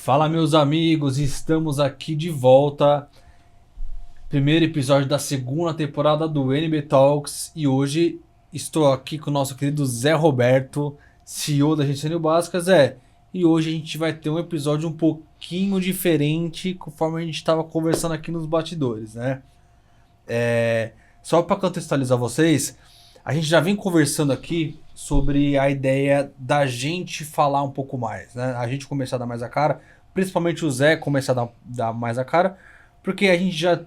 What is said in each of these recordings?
Fala, meus amigos, estamos aqui de volta. Primeiro episódio da segunda temporada do NB Talks e hoje estou aqui com o nosso querido Zé Roberto, CEO da Agência New Básica. Zé, e hoje a gente vai ter um episódio um pouquinho diferente, conforme a gente estava conversando aqui nos bastidores, né? Só para contextualizar vocês, a gente já vem conversando aqui sobre a ideia da gente falar um pouco mais, né? A gente começar a dar mais a cara, principalmente o Zé começar a dar mais a cara, porque a gente já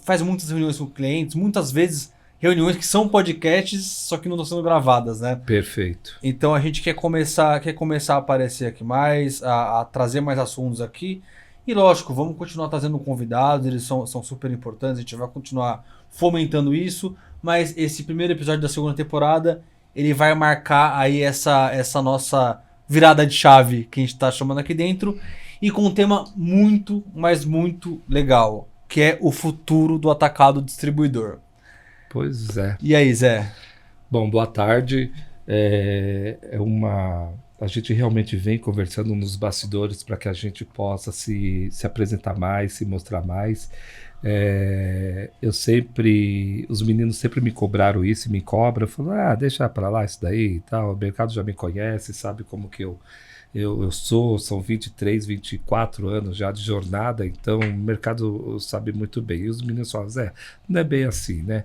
faz muitas reuniões com clientes, muitas vezes reuniões que são podcasts, só que não estão sendo gravadas, né? Perfeito. Então a gente quer começar a aparecer aqui mais, a trazer mais assuntos aqui. E lógico, vamos continuar trazendo convidados, eles são super importantes, a gente vai continuar fomentando isso, mas esse primeiro episódio da segunda temporada, ele vai marcar aí essa nossa virada de chave que a gente está chamando aqui dentro, e com um tema muito, mas muito legal, que é o futuro do atacado distribuidor. Pois é. E aí, Zé? Bom, boa tarde. A gente realmente vem conversando nos bastidores para que a gente possa se apresentar mais, se mostrar mais. Os meninos sempre me cobraram isso e me cobram. Eu falo, deixa para lá isso daí e tal. O mercado já me conhece, sabe como que eu são 23, 24 anos já de jornada, então o mercado sabe muito bem. E os meninos falam, Zé, não é bem assim, né?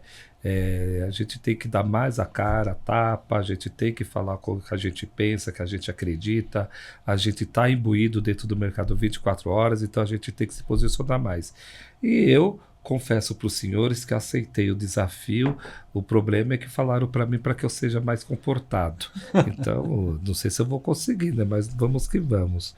A gente tem que dar mais a cara, a tapa, a gente tem que falar o que a gente pensa, que a gente acredita, a gente está imbuído dentro do mercado 24 horas, então a gente tem que se posicionar mais. E eu confesso para os senhores que aceitei o desafio. O problema é que falaram para mim para que eu seja mais comportado. Então, não sei se eu vou conseguir, né? Mas vamos que vamos.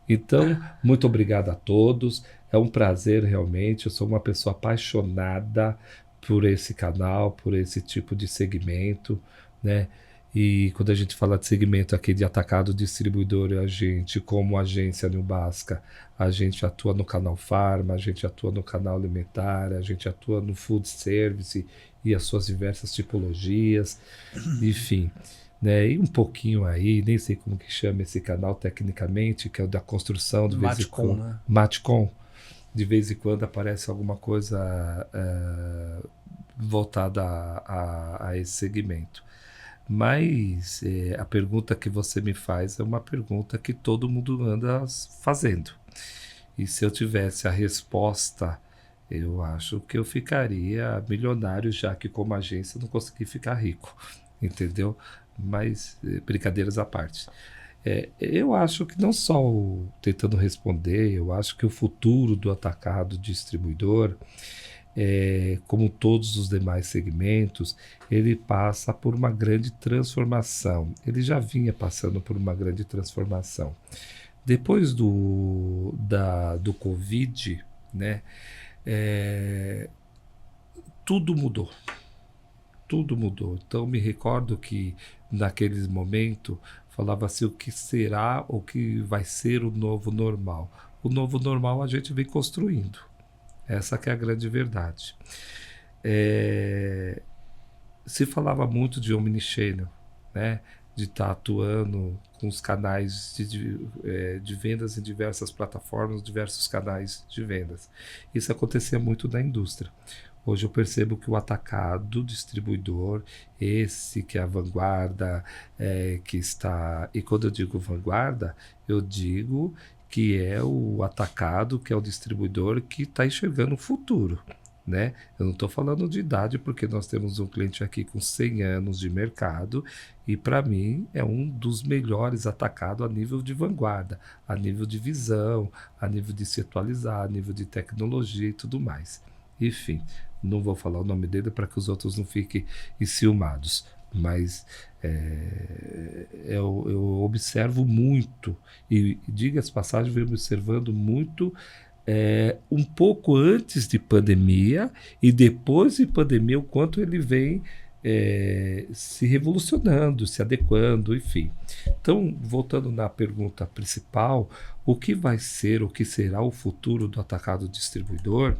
Então, muito obrigado a todos. É um prazer realmente. Eu sou uma pessoa apaixonada por esse canal, por esse tipo de segmento, né? E quando a gente fala de segmento aqui de atacado distribuidor, a gente, como agência New Básica, a gente atua no canal Farma, a gente atua no canal alimentar, a gente atua no food service e as suas diversas tipologias, enfim, né? E um pouquinho aí, nem sei como que chama esse canal tecnicamente, que é o da construção, de vez em quando. Matcom, né? Matcom. De vez em quando aparece alguma coisa voltada a esse segmento. Mas a pergunta que você me faz é uma pergunta que todo mundo anda fazendo. E se eu tivesse a resposta, eu acho que eu ficaria milionário, já que como agência não consegui ficar rico, entendeu? Mas brincadeiras à parte. Eu acho que não só tentando responder, eu acho que o futuro do atacado distribuidor, como todos os demais segmentos, ele passa por uma grande transformação. Ele já vinha passando por uma grande transformação. Depois do Covid, né, tudo mudou. Tudo mudou. Então, me recordo que, naqueles momentos, falava-se o que será, o que vai ser o novo normal. O novo normal a gente vem construindo. Essa que é a grande verdade. Se falava muito de omnichannel, né? De estar atuando com os canais de vendas em diversas plataformas, diversos canais de vendas. Isso acontecia muito na indústria. Hoje eu percebo que o atacado distribuidor, esse que é a vanguarda, que está... E quando eu digo vanguarda, eu digo que é o atacado, que é o distribuidor que está enxergando o futuro, né? Eu não estou falando de idade, porque nós temos um cliente aqui com 100 anos de mercado e, para mim, é um dos melhores atacados a nível de vanguarda, a nível de visão, a nível de se atualizar, a nível de tecnologia e tudo mais. Enfim, não vou falar o nome dele para que os outros não fiquem enciumados, mas eu observo muito, e diga-se passagem, venho observando muito um pouco antes de pandemia e depois de pandemia, o quanto ele vem se revolucionando, se adequando, enfim. Então, voltando na pergunta principal, o que vai ser, o que será o futuro do atacado distribuidor?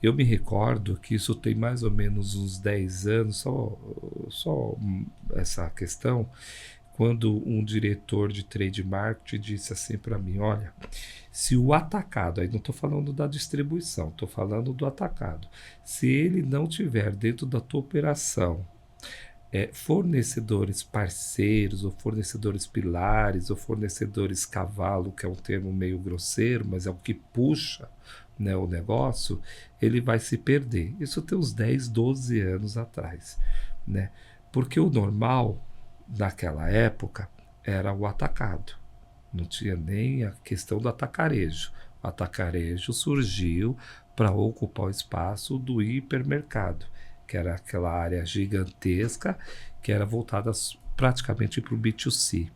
Eu me recordo que isso tem mais ou menos uns 10 anos, só essa questão, quando um diretor de trade marketing disse assim para mim, olha, se o atacado, aí não estou falando da distribuição, estou falando do atacado, se ele não tiver dentro da tua operação fornecedores parceiros, ou fornecedores pilares, ou fornecedores cavalo, que é um termo meio grosseiro, mas é o que puxa, né, o negócio, ele vai se perder. Isso tem uns 10, 12 anos atrás, né? Porque o normal, naquela época, era o atacado. Não tinha nem a questão do atacarejo. O atacarejo surgiu para ocupar o espaço do hipermercado, que era aquela área gigantesca que era voltada praticamente para o B2C.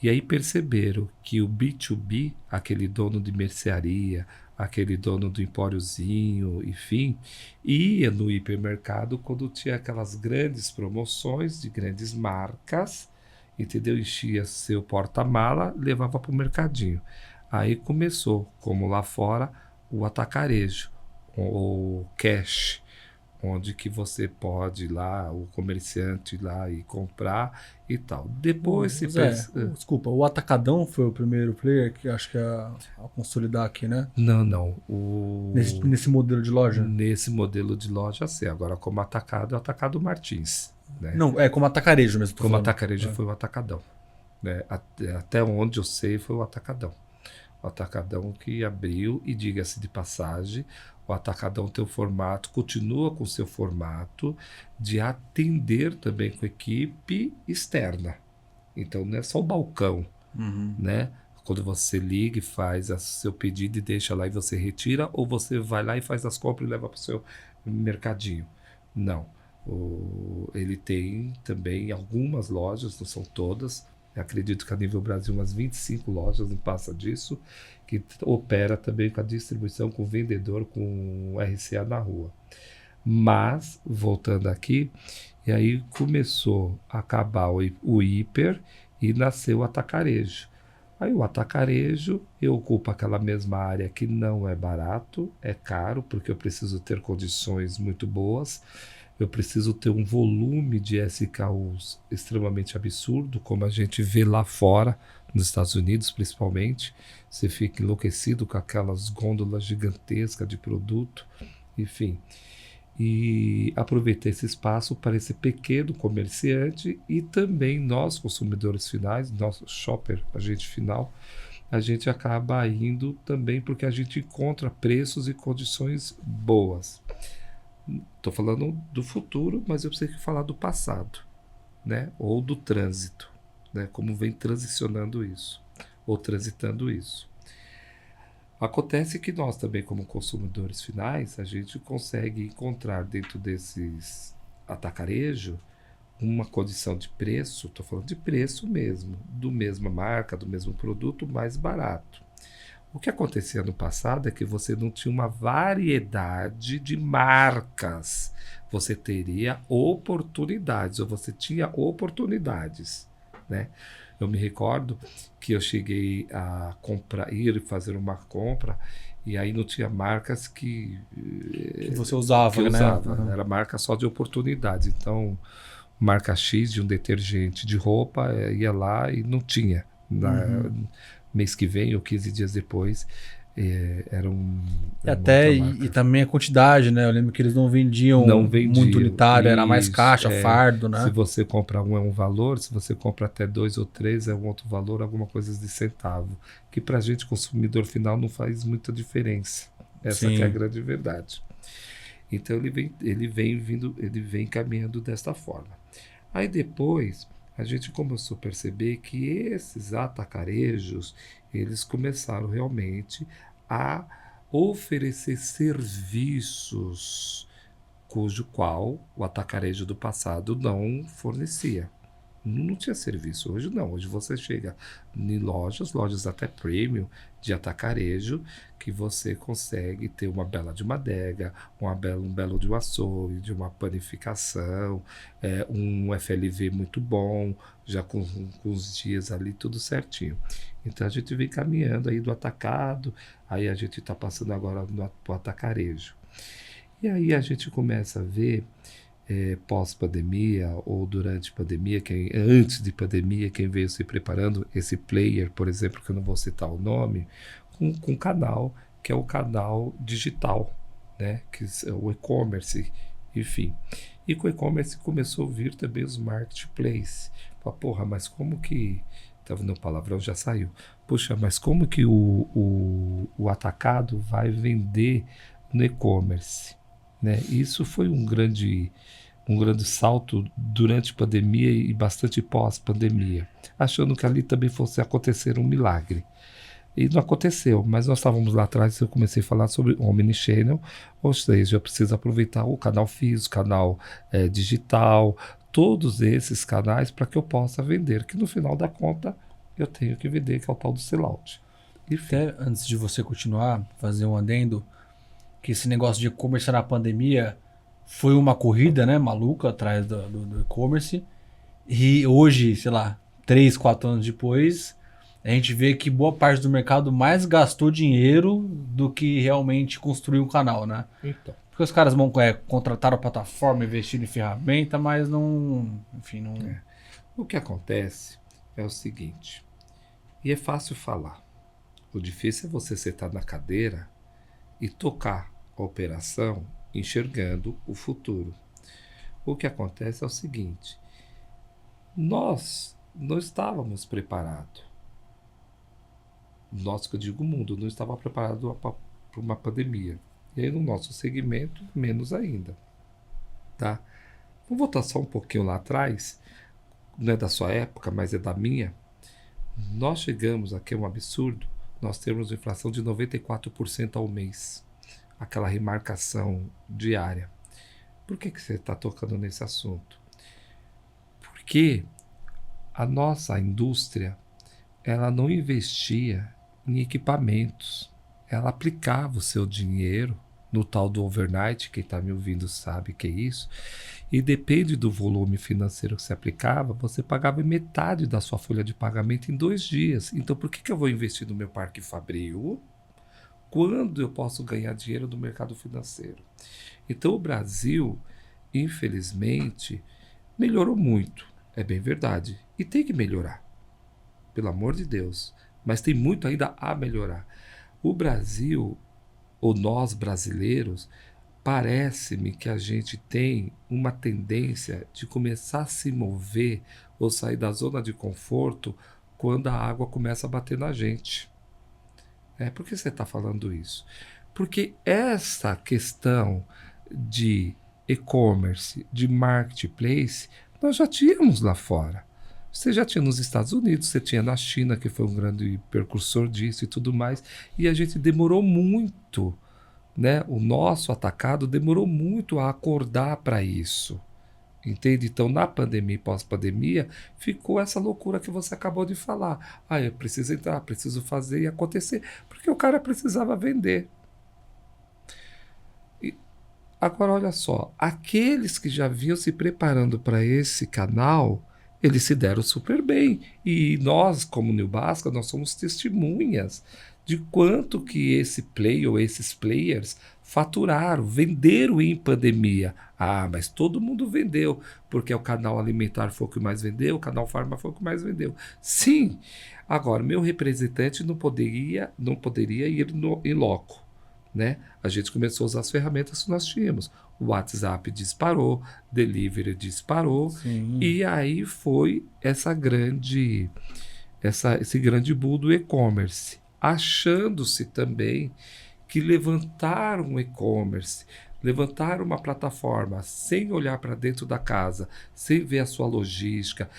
E aí perceberam que o B2B, aquele dono de mercearia, aquele dono do empóriozinho, enfim, ia no hipermercado quando tinha aquelas grandes promoções de grandes marcas, entendeu? Enchia seu porta-mala, levava para o mercadinho. Aí começou, como lá fora, o atacarejo, o cash, onde que você pode ir lá, o comerciante ir lá e comprar e tal. Depois se desculpa, o Atacadão foi o primeiro player que acho que é a consolidar aqui, né? Não. Nesse modelo de loja? Nesse modelo de loja, sim. Agora, como atacado, é o Atacado Martins. Né? Não, como atacarejo mesmo. Como atacarejo foi o Atacadão. Né? Até onde eu sei foi o Atacadão. O Atacadão que abriu, e diga-se de passagem, o Atacadão tem o formato, continua com o seu formato de atender também com equipe externa. Então não é só o balcão, né? Quando você liga e faz seu pedido e deixa lá e você retira, ou você vai lá e faz as compras e leva para o seu mercadinho. Não. Ele tem também algumas lojas, não são todas, acredito que a nível Brasil umas 25 lojas, não passa disso, que opera também com a distribuição, com o vendedor, com o RCA na rua. Mas, voltando aqui, e aí começou a acabar o hiper e nasceu o atacarejo. Aí o atacarejo, eu ocupo aquela mesma área que não é barato, é caro, porque eu preciso ter condições muito boas, eu preciso ter um volume de SKUs extremamente absurdo, como a gente vê lá fora, nos Estados Unidos principalmente. Você fica enlouquecido com aquelas gôndolas gigantescas de produto, enfim. E aproveitei esse espaço para esse pequeno comerciante e também nós, consumidores finais, nosso shopper, agente final, a gente acaba indo também porque a gente encontra preços e condições boas. Estou falando do futuro, mas eu preciso falar do passado, né? Ou do trânsito, né? Como vem transicionando isso, ou transitando isso. Acontece que nós também, como consumidores finais, a gente consegue encontrar dentro desses atacarejo uma condição de preço, estou falando de preço mesmo, do mesma marca, do mesmo produto, mais barato. O que acontecia no passado é que você não tinha uma variedade de marcas. Você teria oportunidades, ou você tinha oportunidades, né? Eu me recordo que eu cheguei a ir fazer uma compra e aí não tinha marcas que você usava, que eu né? usava. Era marca só de oportunidades. Então, marca X de um detergente de roupa, ia lá e não tinha. Mês que vem ou 15 dias depois era e também a quantidade, né? Eu lembro que eles não vendiam muito unitário, era mais caixa, fardo, né? Se você compra um é um valor, se você compra até 2 ou 3 é um outro valor, alguma coisa de centavo, que pra gente consumidor final não faz muita diferença. Essa que é a grande verdade. Então ele vem caminhando desta forma. Aí depois a gente começou a perceber que esses atacarejos, eles começaram realmente a oferecer serviços cujo qual o atacarejo do passado não fornecia. Não tinha serviço. Hoje não. Hoje você chega em lojas até premium de atacarejo, que você consegue ter uma bela de uma adega, um belo de um açougue, de uma panificação, um FLV muito bom, já com os dias ali tudo certinho. Então a gente vem caminhando aí do atacado, aí a gente está passando agora para o atacarejo. E aí a gente começa a ver pós-pandemia ou durante pandemia, antes de pandemia, quem veio se preparando, esse player, por exemplo, que eu não vou citar o nome, com um canal que é o canal digital, né? Que é o e-commerce, enfim. E com o e-commerce começou a vir também os marketplaces. Porra, mas como que... Tá vendo, o palavrão já saiu. Puxa, mas como que o atacado vai vender no e-commerce? Né? Isso foi um grande salto durante a pandemia e bastante pós-pandemia, achando que ali também fosse acontecer um milagre. E não aconteceu, mas nós estávamos lá atrás e eu comecei a falar sobre Omnichannel, ou seja, eu preciso aproveitar o canal físico, o canal digital, todos esses canais para que eu possa vender, que no final da conta eu tenho que vender, que é o tal do sellout. Até antes de você continuar, fazer um adendo, que esse negócio de e-commerce na pandemia foi uma corrida, né, maluca atrás do e-commerce. E hoje, sei lá, 3, 4 anos depois, a gente vê que boa parte do mercado mais gastou dinheiro do que realmente construiu um canal, né? Então, Porque os caras vão contrataram a plataforma, investiram em ferramenta, mas não... Enfim, não... o que acontece é o seguinte, e é fácil falar, o difícil é você sentar na cadeira e tocar a operação enxergando o futuro. O que acontece é o seguinte, nós não estávamos preparados. Nós, que eu digo o mundo, não estava preparado para uma pandemia. E aí no nosso segmento, menos ainda. Tá? Vou voltar só um pouquinho lá atrás, não é da sua época, mas é da minha. Nós chegamos, aqui é um absurdo, nós temos inflação de 94% ao mês. Aquela remarcação diária. Por que você está tocando nesse assunto? Porque a nossa indústria, ela não investia em equipamentos. Ela aplicava o seu dinheiro no tal do overnight, quem está me ouvindo sabe que é isso, e depende do volume financeiro que você aplicava, você pagava metade da sua folha de pagamento em 2 dias. Então por que eu vou investir no meu parque fabril quando eu posso ganhar dinheiro do mercado financeiro? Então o Brasil, infelizmente, melhorou muito, é bem verdade, e tem que melhorar, pelo amor de Deus, mas tem muito ainda a melhorar. O Brasil, ou nós brasileiros, parece-me que a gente tem uma tendência de começar a se mover ou sair da zona de conforto quando a água começa a bater na gente. Por que você está falando isso? Porque essa questão de e-commerce, de marketplace, nós já tínhamos lá fora. Você já tinha nos Estados Unidos, você tinha na China, que foi um grande precursor disso e tudo mais, e a gente demorou muito, né? O nosso atacado demorou muito a acordar para isso. Entende? Então, na pandemia e pós-pandemia, ficou essa loucura que você acabou de falar. Eu preciso entrar, preciso fazer e acontecer, porque o cara precisava vender. Agora, olha só, aqueles que já vinham se preparando para esse canal, eles se deram super bem. E nós, como New Basca, nós somos testemunhas de quanto que esse play ou esses players faturaram, venderam em pandemia. Mas todo mundo vendeu, porque o canal alimentar foi o que mais vendeu, o canal farma foi o que mais vendeu. Sim, agora, meu representante não poderia ir em loco. Né? A gente começou a usar as ferramentas que nós tínhamos. O WhatsApp disparou, Delivery disparou. Sim. E aí foi esse grande boom do e-commerce, achando-se também que levantar um e-commerce, levantar uma plataforma sem olhar para dentro da casa, sem ver a sua logística,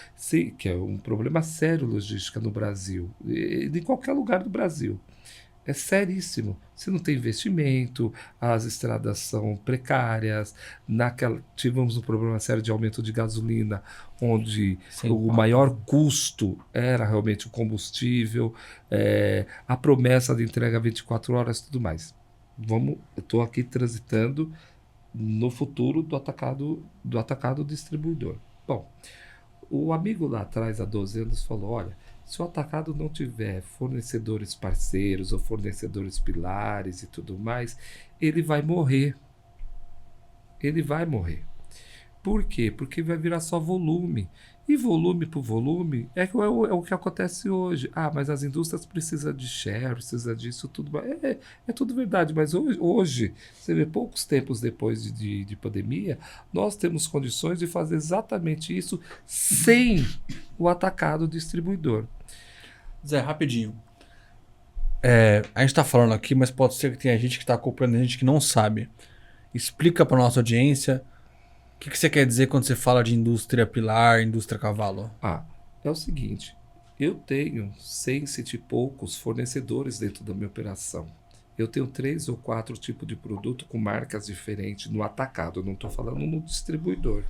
que é um problema sério logística no Brasil, em qualquer lugar do Brasil. É seríssimo. Você não tem investimento, as estradas são precárias. Tivemos um problema sério de aumento de gasolina, onde o maior custo era realmente o combustível, a promessa de entrega 24 horas e tudo mais. Eu estou aqui transitando no futuro do atacado distribuidor. Bom, o amigo lá atrás, há 12 anos, falou, olha, se o atacado não tiver fornecedores parceiros ou fornecedores pilares e tudo mais, ele vai morrer. Ele vai morrer. Por quê? Porque vai virar só volume. E volume por volume é o que acontece hoje. Ah, mas as indústrias precisam de share, precisam disso, tudo mais. É tudo verdade, mas hoje, você vê, poucos tempos depois de pandemia, nós temos condições de fazer exatamente isso sem o atacado distribuidor. Zé, rapidinho. A gente tá falando aqui, mas pode ser que tenha gente que tá acompanhando a gente que não sabe. Explica pra nossa audiência o que você quer dizer quando você fala de indústria pilar, indústria cavalo. Ah, é o seguinte, eu tenho 100 e poucos fornecedores dentro da minha operação. Eu tenho 3 ou 4 tipos de produto com marcas diferentes no atacado, eu não estou falando no distribuidor.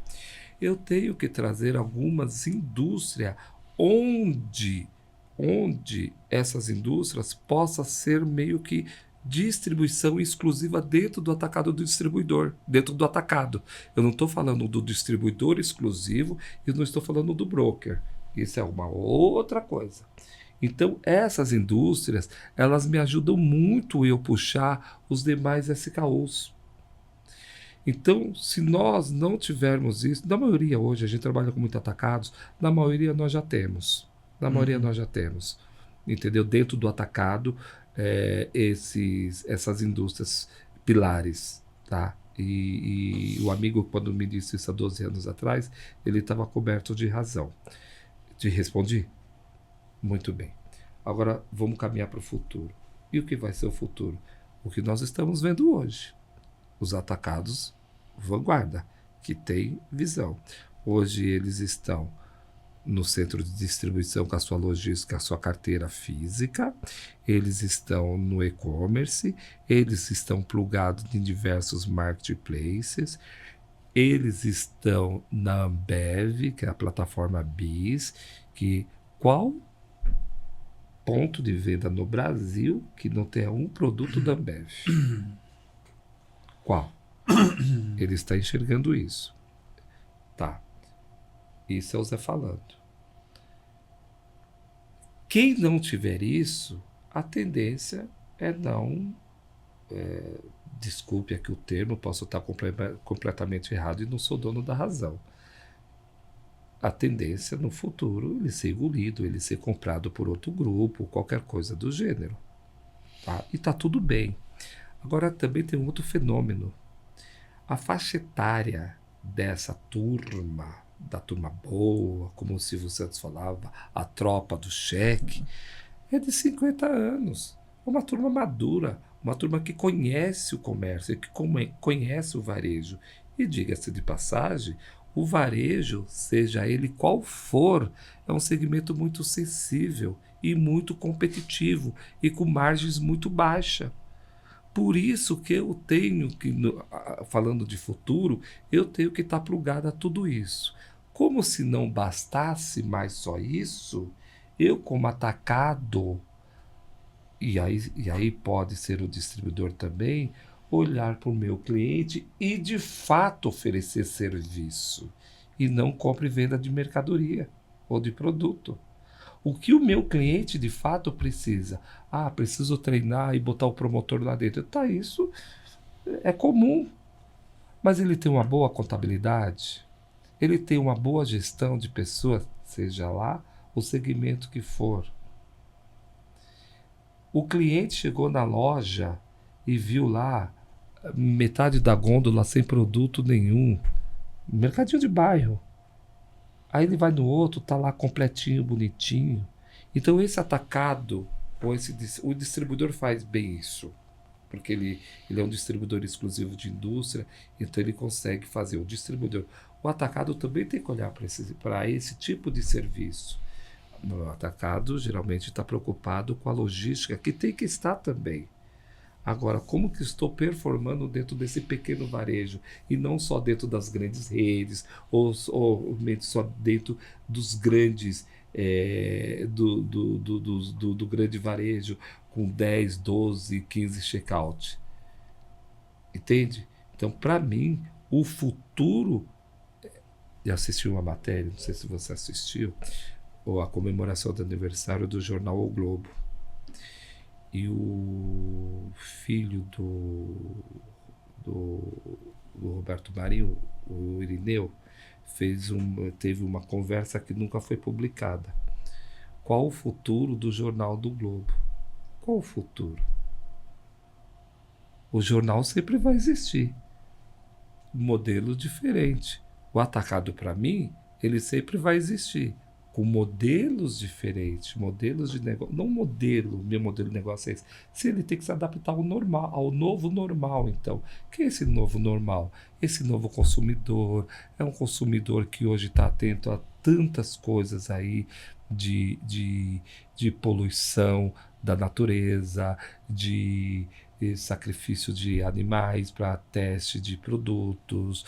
Eu tenho que trazer algumas indústrias onde essas indústrias possam ser meio que distribuição exclusiva dentro do atacado do distribuidor, dentro do atacado. Eu não estou falando do distribuidor exclusivo e não estou falando do broker. Isso é uma outra coisa. Então, essas indústrias, elas me ajudam muito eu puxar os demais SKUs. Então, se nós não tivermos isso, na maioria hoje, a gente trabalha com muito atacados, na maioria nós já temos. Na maioria nós já temos. Entendeu? Dentro do atacado, essas indústrias pilares, tá? E o amigo, quando me disse isso há 12 anos atrás, ele estava coberto de razão. Te respondi? Muito bem. Agora, vamos caminhar para o futuro. E o que vai ser o futuro? O que nós estamos vendo hoje. Os atacados vanguarda, que tem visão. Hoje eles estão no centro de distribuição com a sua logística, a sua carteira física, eles estão no e-commerce, eles estão plugados em diversos marketplaces, eles estão na Ambev, que é a plataforma BIS, que qual ponto de venda no Brasil que não tenha um produto da Ambev? Qual? Ele está enxergando isso. Tá. Isso é o Zé falando. Quem não tiver isso, a tendência é não... desculpe aqui o termo, posso estar completamente errado e não sou dono da razão. A tendência no futuro ele ser engolido, ele ser comprado por outro grupo, qualquer coisa do gênero. Tá? E está tudo bem. Agora também tem um outro fenômeno. A faixa etária dessa turma, da turma boa, como o Silvio Santos falava, a tropa do cheque, é de 50 anos. É uma turma madura, uma turma que conhece o comércio, que conhece o varejo. E diga-se de passagem, o varejo, seja ele qual for, é um segmento muito sensível e muito competitivo e com margens muito baixas. Por isso que eu tenho que, falando de futuro, eu tenho que estar plugado a tudo isso. Como se não bastasse mais só isso, eu como atacado, e aí pode ser o distribuidor também, olhar para o meu cliente e de fato oferecer serviço. E não compra e venda de mercadoria ou de produto. O que o meu cliente de fato precisa? Ah, preciso treinar e botar o promotor lá dentro. Tá, isso é comum. Mas ele tem uma boa contabilidade? Ele tem uma boa gestão de pessoas, seja lá o segmento que for. O cliente chegou na loja e viu lá metade da gôndola sem produto nenhum. Mercadinho de bairro. Aí ele vai no outro, tá lá completinho, bonitinho. Então esse atacado, o distribuidor faz bem isso. Porque ele é um distribuidor exclusivo de indústria, então ele consegue fazer o distribuidor. O atacado também tem que olhar para esse tipo de serviço. O atacado geralmente está preocupado com a logística, que tem que estar também. Agora, como que estou performando dentro desse pequeno varejo e não só dentro das grandes redes ou só dentro dos grandes do grande varejo com 10, 12, 15 checkout. Entende? Então, para mim, o futuro... Eu assisti uma matéria, não sei se você assistiu, ou a comemoração do aniversário do jornal O Globo. E o filho do Roberto Marinho, o Irineu, teve uma conversa que nunca foi publicada. Qual o futuro do Jornal do Globo? Qual o futuro? O jornal sempre vai existir. Modelo diferente. O atacado, para mim, ele sempre vai existir. Com modelos diferentes, modelos de negócio. Não meu modelo de negócio é esse. Se ele tem que se adaptar ao normal, ao novo normal, então. O que é esse novo normal? Esse novo consumidor é um consumidor que hoje está atento a tantas coisas aí de poluição da natureza, de sacrifício de animais para teste de produtos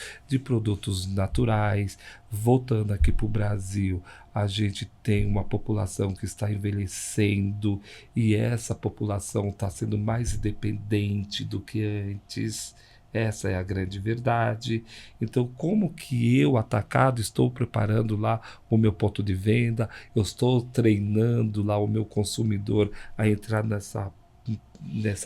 naturais. Voltando aqui para o Brasil, a gente tem uma população que está envelhecendo e essa população está sendo mais independente do que antes. Essa é a grande verdade. Então, como que eu, atacado, estou preparando lá o meu ponto de venda, eu estou treinando lá o meu consumidor a entrar nessa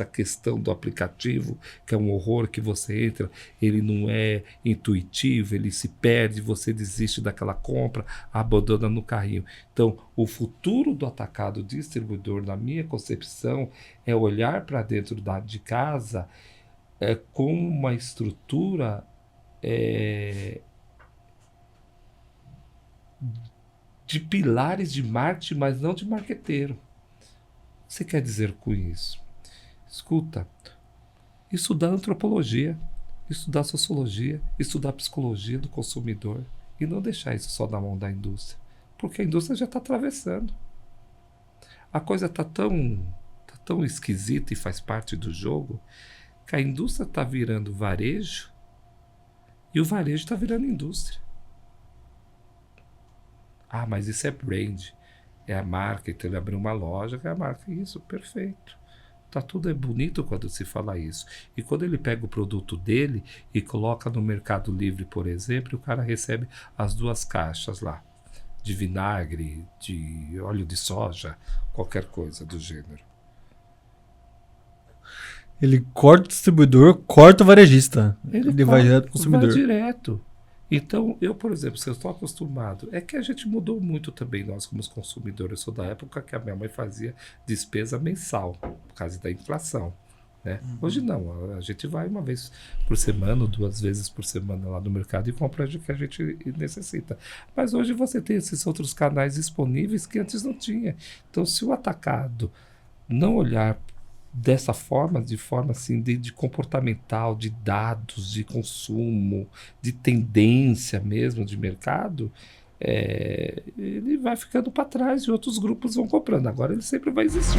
questão do aplicativo, que é um horror, que você entra, ele não é intuitivo, ele se perde, você desiste daquela compra, abandona no carrinho. Então, o futuro do atacado distribuidor, na minha concepção, é olhar para dentro de casa com uma estrutura de pilares de marketing, mas não de marqueteiro. O que você quer dizer com isso? Escuta, estudar antropologia, estudar sociologia, estudar psicologia do consumidor e não deixar isso só na mão da indústria, porque a indústria já está atravessando. A coisa está tão esquisita e faz parte do jogo que a indústria está virando varejo e o varejo está virando indústria. Ah, mas isso é brand. É a marca, então ele abriu uma loja, que é a marca. Isso, perfeito. Tá tudo bonito quando se fala isso. E quando ele pega o produto dele e coloca no Mercado Livre, por exemplo, o cara recebe as 2 caixas lá, de vinagre, de óleo de soja, qualquer coisa do gênero. Ele corta o distribuidor, corta o varejista. Ele vai direto pro consumidor. Vai direto. Então, eu, por exemplo, se eu estou acostumado, é que a gente mudou muito também, nós como consumidores. Eu sou da época que a minha mãe fazia despesa mensal, por causa da inflação. Né? Hoje não, a gente vai uma vez por semana, ou 2 vezes por semana lá no mercado e compra o que a gente necessita. Mas hoje você tem esses outros canais disponíveis que antes não tinha. Então, se o atacado não olhar dessa forma, de forma assim, de comportamental, de dados, de consumo, de tendência mesmo de mercado, ele vai ficando para trás e outros grupos vão comprando. Agora ele sempre vai existir.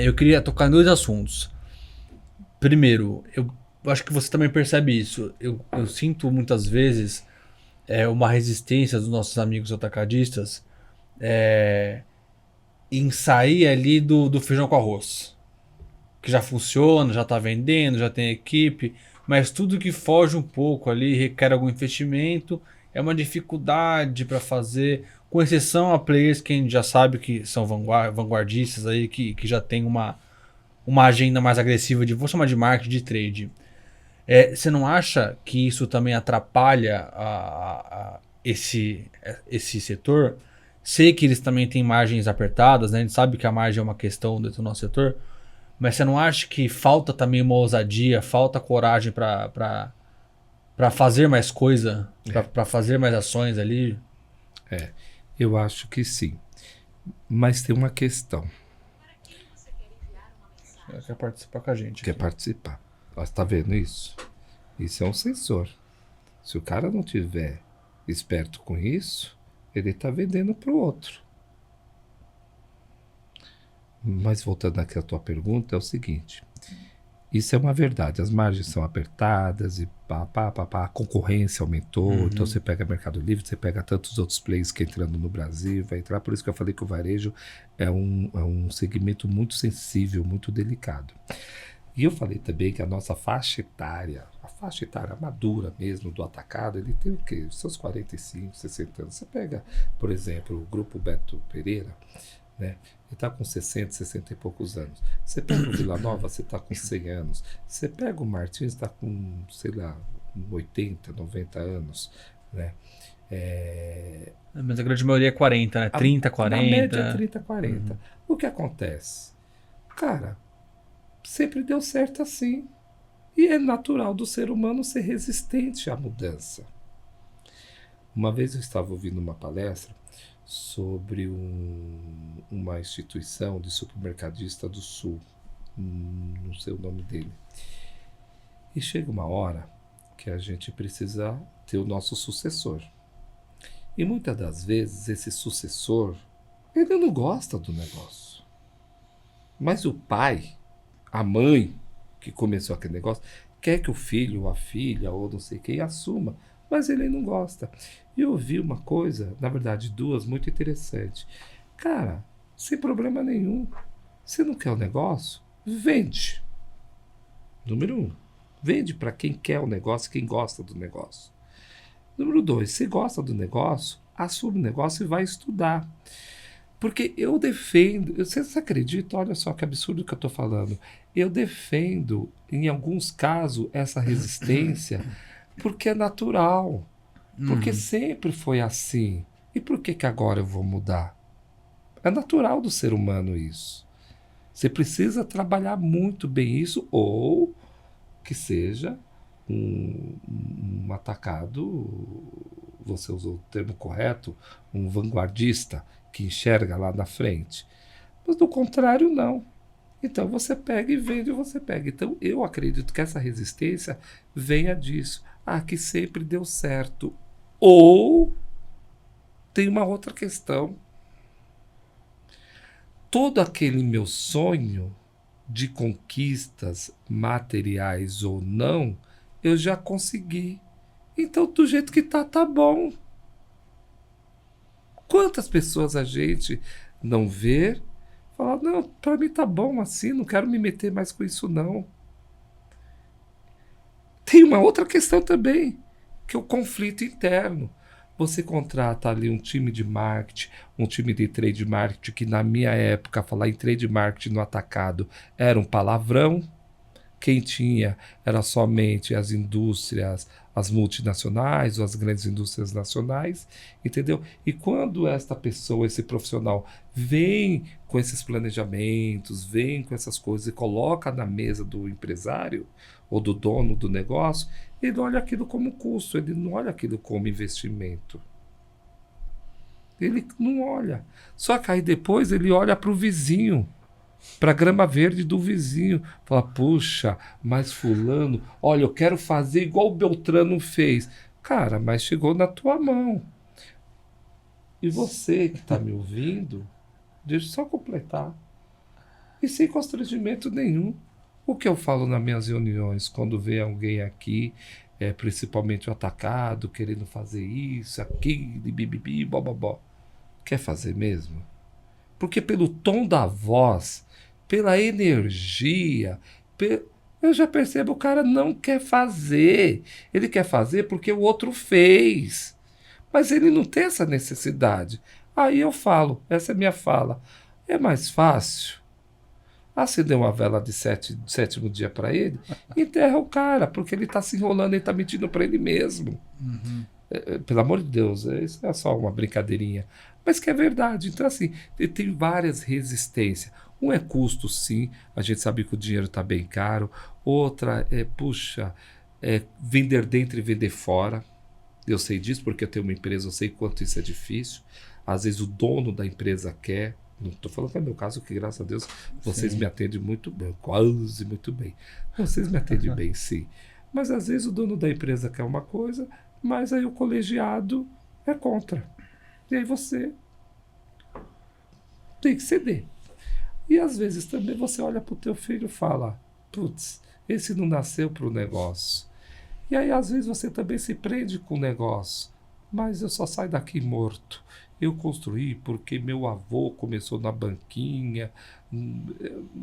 Eu queria tocar em 2 assuntos. Primeiro, eu acho que você também percebe isso. Eu sinto muitas vezes uma resistência dos nossos amigos atacadistas em sair ali do feijão com arroz. Que já funciona, já está vendendo, já tem equipe, mas tudo que foge um pouco ali requer algum investimento, é uma dificuldade para fazer, com exceção a players que a gente já sabe que são vanguardistas aí, que já tem uma agenda mais agressiva de, vou chamar de marketing, de trade. Você não acha que isso também atrapalha esse setor? Sei que eles também têm margens apertadas, né? A gente sabe que a margem é uma questão dentro do nosso setor, mas você não acha que falta também uma ousadia, falta coragem para fazer mais coisa, para fazer mais ações ali? Eu acho que sim. Mas tem uma questão. Ela quer participar com a gente. Quer participar. Você está vendo isso? Isso é um sensor. Se o cara não tiver esperto com isso, ele está vendendo para o outro. Mas voltando aqui à tua pergunta, é o seguinte, isso é uma verdade, as margens são apertadas e a concorrência aumentou, então você pega Mercado Livre, você pega tantos outros players que entrando no Brasil, vai entrar, por isso que eu falei que o varejo é um segmento muito sensível, muito delicado. E eu falei também que a nossa faixa etária madura mesmo do atacado, ele tem o quê? Os seus 45, 60 anos. Você pega, por exemplo, o grupo Beto Pereira, né? Ele está com 60, 60 e poucos anos. Você pega o Vila Nova, você está com 100 anos. Você pega o Martins, está com, sei lá, 80, 90 anos, né? Mas a grande maioria é 40, né? 30, 40. Na média é 30, 40. O que acontece? Cara, sempre deu certo assim. E é natural do ser humano ser resistente à mudança. Uma vez eu estava ouvindo uma palestra sobre uma instituição de supermercadista do Sul. Não sei o nome dele. E chega uma hora que a gente precisa ter o nosso sucessor. E muitas das vezes esse sucessor, ele não gosta do negócio. Mas o pai, a mãe que começou aquele negócio, quer que o filho ou a filha ou não sei quem assuma, mas ele não gosta. E eu vi uma coisa, na verdade duas, muito interessante. Cara, sem problema nenhum. Você não quer o negócio? Vende. Número 1. Vende para quem quer o negócio, quem gosta do negócio. Número 2. Se gosta do negócio, assume o negócio e vai estudar. Porque eu defendo, vocês acreditam? Olha só que absurdo que eu estou falando. Eu defendo, em alguns casos, essa resistência porque é natural. Porque sempre foi assim. E por que agora eu vou mudar? É natural do ser humano isso. Você precisa trabalhar muito bem isso, ou que seja um atacado, você usou o termo correto, um vanguardista que enxerga lá na frente. Mas do contrário, não. Então você pega e vende, você pega. Então eu acredito que essa resistência venha disso. Que sempre deu certo. Ou tem uma outra questão. Todo aquele meu sonho de conquistas materiais ou não, eu já consegui. Então do jeito que tá bom. Quantas pessoas a gente não vê, fala, não, para mim tá bom assim, não quero me meter mais com isso não. Tem uma outra questão também, que é o conflito interno. Você contrata ali um time de marketing, um time de trade marketing, que na minha época, falar em trade marketing no atacado era um palavrão. Quem tinha era somente as indústrias, as multinacionais ou as grandes indústrias nacionais, entendeu? E quando esta pessoa, esse profissional, vem com esses planejamentos, vem com essas coisas e coloca na mesa do empresário ou do dono do negócio, ele olha aquilo como custo, ele não olha aquilo como investimento. Ele não olha. Só que aí depois ele olha para o vizinho, para a grama verde do vizinho. Fala, puxa, mas fulano, olha, eu quero fazer igual o Beltrano fez. Cara, mas chegou na tua mão. E você que está me ouvindo, deixa eu só completar. E sem constrangimento nenhum. O que eu falo nas minhas reuniões, quando vê alguém aqui, principalmente o atacado, querendo fazer isso, aquilo, bibibi, bobobó. Quer fazer mesmo? Porque pelo tom da voz, pela energia, eu já percebo o cara não quer fazer. Ele quer fazer porque o outro fez. Mas ele não tem essa necessidade. Aí eu falo, essa é a minha fala. É mais fácil acender uma vela de sétimo dia para ele, enterra o cara, porque ele está se enrolando, ele está mentindo para ele mesmo. Pelo amor de Deus, isso é só uma brincadeirinha. Mas que é verdade. Então, assim, tem várias resistências. Um é custo, sim. A gente sabe que o dinheiro está bem caro. Outra é vender dentro e vender fora. Eu sei disso porque eu tenho uma empresa, eu sei quanto isso é difícil. Às vezes o dono da empresa quer. Não estou falando que é meu caso, que graças a Deus vocês me atendem muito bem, quase muito bem. Vocês me atendem bem, sim. Mas às vezes o dono da empresa quer uma coisa, mas aí o colegiado é contra. E aí você tem que ceder. E às vezes também você olha para o teu filho e fala, putz, esse não nasceu para o negócio. E aí às vezes você também se prende com o negócio. Mas eu só saio daqui morto. Eu construí porque meu avô começou na banquinha,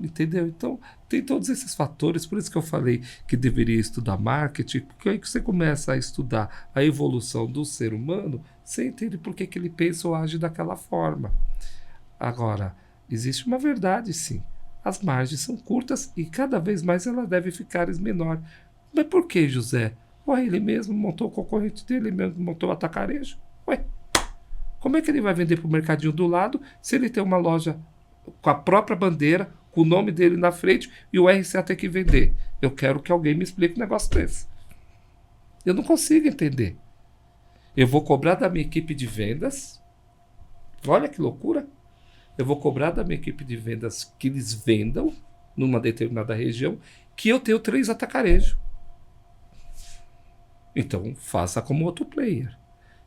entendeu? Então, tem todos esses fatores, por isso que eu falei que deveria estudar marketing, porque aí que você começa a estudar a evolução do ser humano, você entende por que ele pensa ou age daquela forma. Agora, existe uma verdade, sim. As margens são curtas e cada vez mais ela deve ficar menor. Mas por que, José? Ué, ele mesmo montou o concorrente dele, ele mesmo montou o atacarejo. Ué, como é que ele vai vender para o mercadinho do lado se ele tem uma loja com a própria bandeira, com o nome dele na frente e o RCA tem que vender? Eu quero que alguém me explique um negócio desse. Eu não consigo entender. Eu vou cobrar da minha equipe de vendas. Olha que loucura. Eu vou cobrar da minha equipe de vendas que eles vendam numa determinada região que eu tenho 3 atacarejos. Então, faça como outro player.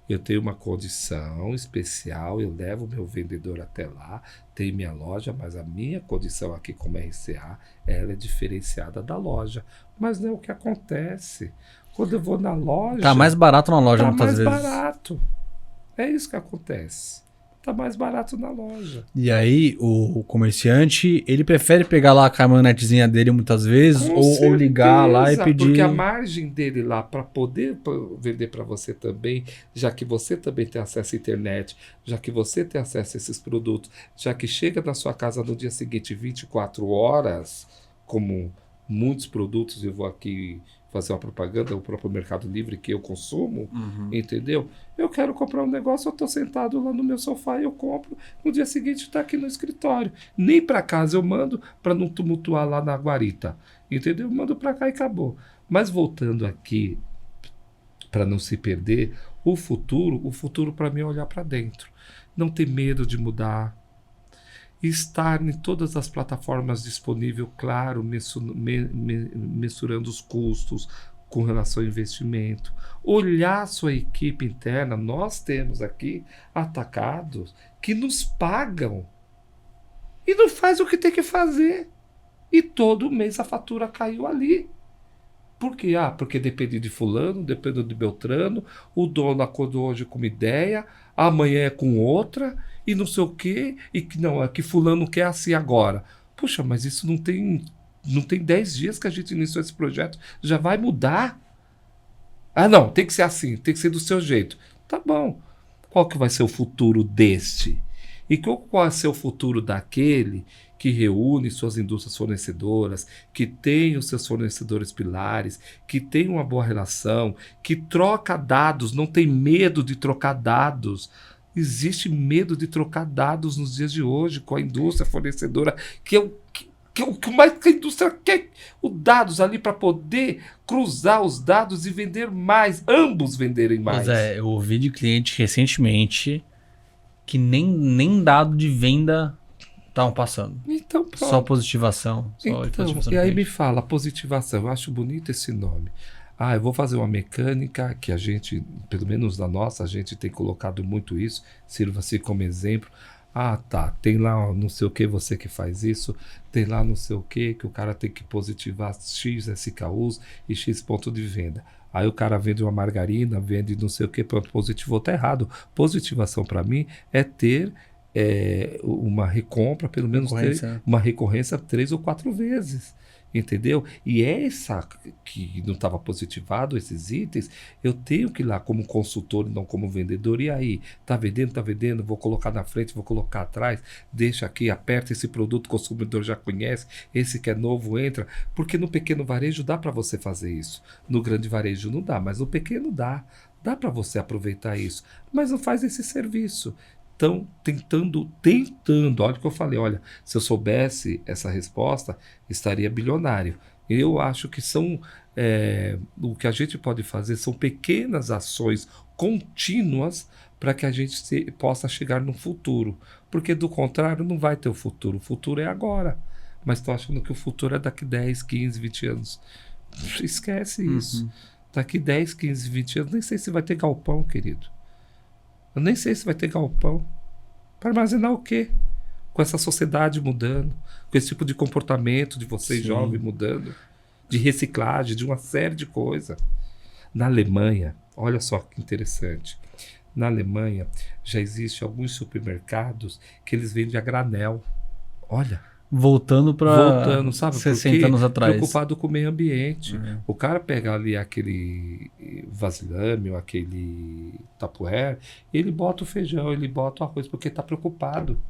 Eu tenho uma condição especial, eu levo o meu vendedor até lá, tem minha loja, mas a minha condição aqui como RCA, ela é diferenciada da loja. Mas não é o que acontece. Quando eu vou na loja... Tá mais barato na loja muitas vezes. Tá mais barato. É isso que acontece. Tá mais barato na loja. E aí, o comerciante, ele prefere pegar lá a caminhonetezinha dele muitas vezes ou ligar lá e pedir... Porque a margem dele lá para poder vender para você também, já que você também tem acesso à internet, já que você tem acesso a esses produtos, já que chega na sua casa no dia seguinte 24 horas, como muitos produtos, eu vou aqui fazer uma propaganda, o próprio Mercado Livre que eu consumo, entendeu? Eu quero comprar um negócio, eu estou sentado lá no meu sofá e eu compro, no dia seguinte está aqui no escritório. Nem para casa eu mando para não tumultuar lá na guarita, entendeu? Eu mando para cá e acabou. Mas voltando aqui, para não se perder, o futuro para mim é olhar para dentro. Não ter medo de mudar. Estar em todas as plataformas disponíveis, claro, mensurando os custos com relação ao investimento. Olhar a sua equipe interna. Nós temos aqui atacados que nos pagam e não faz o que tem que fazer. E todo mês a fatura caiu ali. Por quê? Porque depende de fulano, depende de Beltrano, o dono acordou hoje com uma ideia, amanhã é com outra, e não sei o quê, e que não, é que fulano quer assim agora. Puxa, mas isso não tem 10 dias que a gente iniciou esse projeto, já vai mudar? Não, tem que ser assim, tem que ser do seu jeito. Tá bom. Qual que vai ser o futuro deste? E qual vai ser o futuro daquele que reúne suas indústrias fornecedoras, que tem os seus fornecedores pilares, que tem uma boa relação, que troca dados, não tem medo de trocar dados. Existe medo de trocar dados nos dias de hoje com a indústria fornecedora, que é o que mais que a indústria quer, os dados ali para poder cruzar os dados e vender mais, ambos venderem mais. Pois é, eu ouvi de cliente recentemente que nem dado de venda estavam passando. Então, pronto. Só positivação. E aí me fala, positivação, eu acho bonito esse nome. Eu vou fazer uma mecânica que a gente, pelo menos na nossa, a gente tem colocado muito isso, sirva-se como exemplo. Tem lá não sei o que, você que faz isso, tem lá não sei o que o cara tem que positivar X SKUs e X ponto de venda. Aí o cara vende uma margarina, vende não sei o que, positivou, tá errado. Positivação para mim é ter uma recompra, pelo menos ter uma recorrência 3 ou 4 vezes. Entendeu? E essa que não estava positivado, esses itens, eu tenho que ir lá como consultor e não como vendedor. E aí, tá vendendo, vou colocar na frente, vou colocar atrás, deixa aqui, aperta esse produto, o consumidor já conhece, esse que é novo entra. Porque no pequeno varejo dá para você fazer isso. No grande varejo não dá, mas no pequeno dá. Dá para você aproveitar isso. Mas não faz esse serviço. Estão tentando, olha o que eu falei, olha, se eu soubesse essa resposta, estaria bilionário. Eu acho que o que a gente pode fazer são pequenas ações contínuas para que a gente possa chegar no futuro, porque do contrário não vai ter o futuro é agora, mas estou achando que o futuro é daqui 10, 15, 20 anos. Esquece isso. Daqui 10, 15, 20 anos, nem sei se vai ter galpão, querido. Eu nem sei se vai ter galpão. Para armazenar o quê? Com essa sociedade mudando, com esse tipo de comportamento de vocês Sim. jovens mudando, de reciclagem, de uma série de coisas. Na Alemanha, olha só que interessante. Na Alemanha já existem alguns supermercados que eles vendem a granel. Olha, Voltando sabe por 60 quê? anos atrás. Preocupado com o meio ambiente. O cara pega ali aquele vasilhame ou aquele Tupperware, ele bota o feijão, ele bota o arroz, porque está preocupado.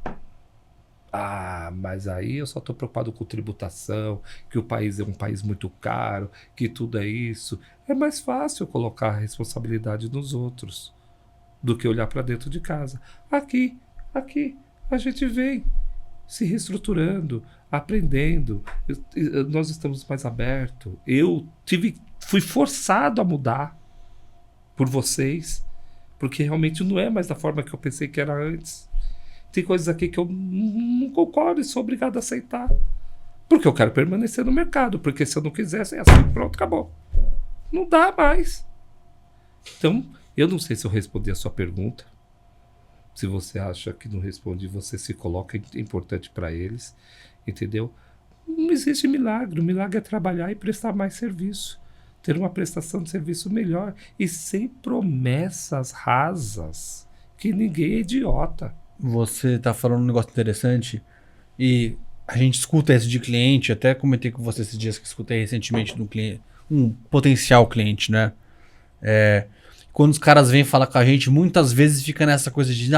Ah, mas aí eu só estou preocupado com tributação, que o país é um país muito caro, que tudo é isso. É mais fácil colocar a responsabilidade nos outros do que olhar para dentro de casa. Aqui, a gente vem se reestruturando, aprendendo. Nós estamos mais abertos. Fui forçado a mudar por vocês, porque realmente não é mais da forma que eu pensei que era antes. Tem coisas aqui que eu não concordo e sou obrigado a aceitar. Porque eu quero permanecer no mercado. Porque se eu não quisesse, é assim, pronto, acabou. Não dá mais. Então, eu não sei se eu respondi a sua pergunta. Se você acha que não respondi, você se coloca importante para eles. Entendeu? Não existe milagre. O milagre é trabalhar e prestar mais serviço. Ter uma prestação de serviço melhor. E sem promessas rasas. Que ninguém é idiota. Você tá falando um negócio interessante e a gente escuta isso de cliente, até comentei com você esses dias que escutei recentemente de um cliente, um potencial cliente, né? Quando os caras vêm falar com a gente, muitas vezes fica nessa coisa de,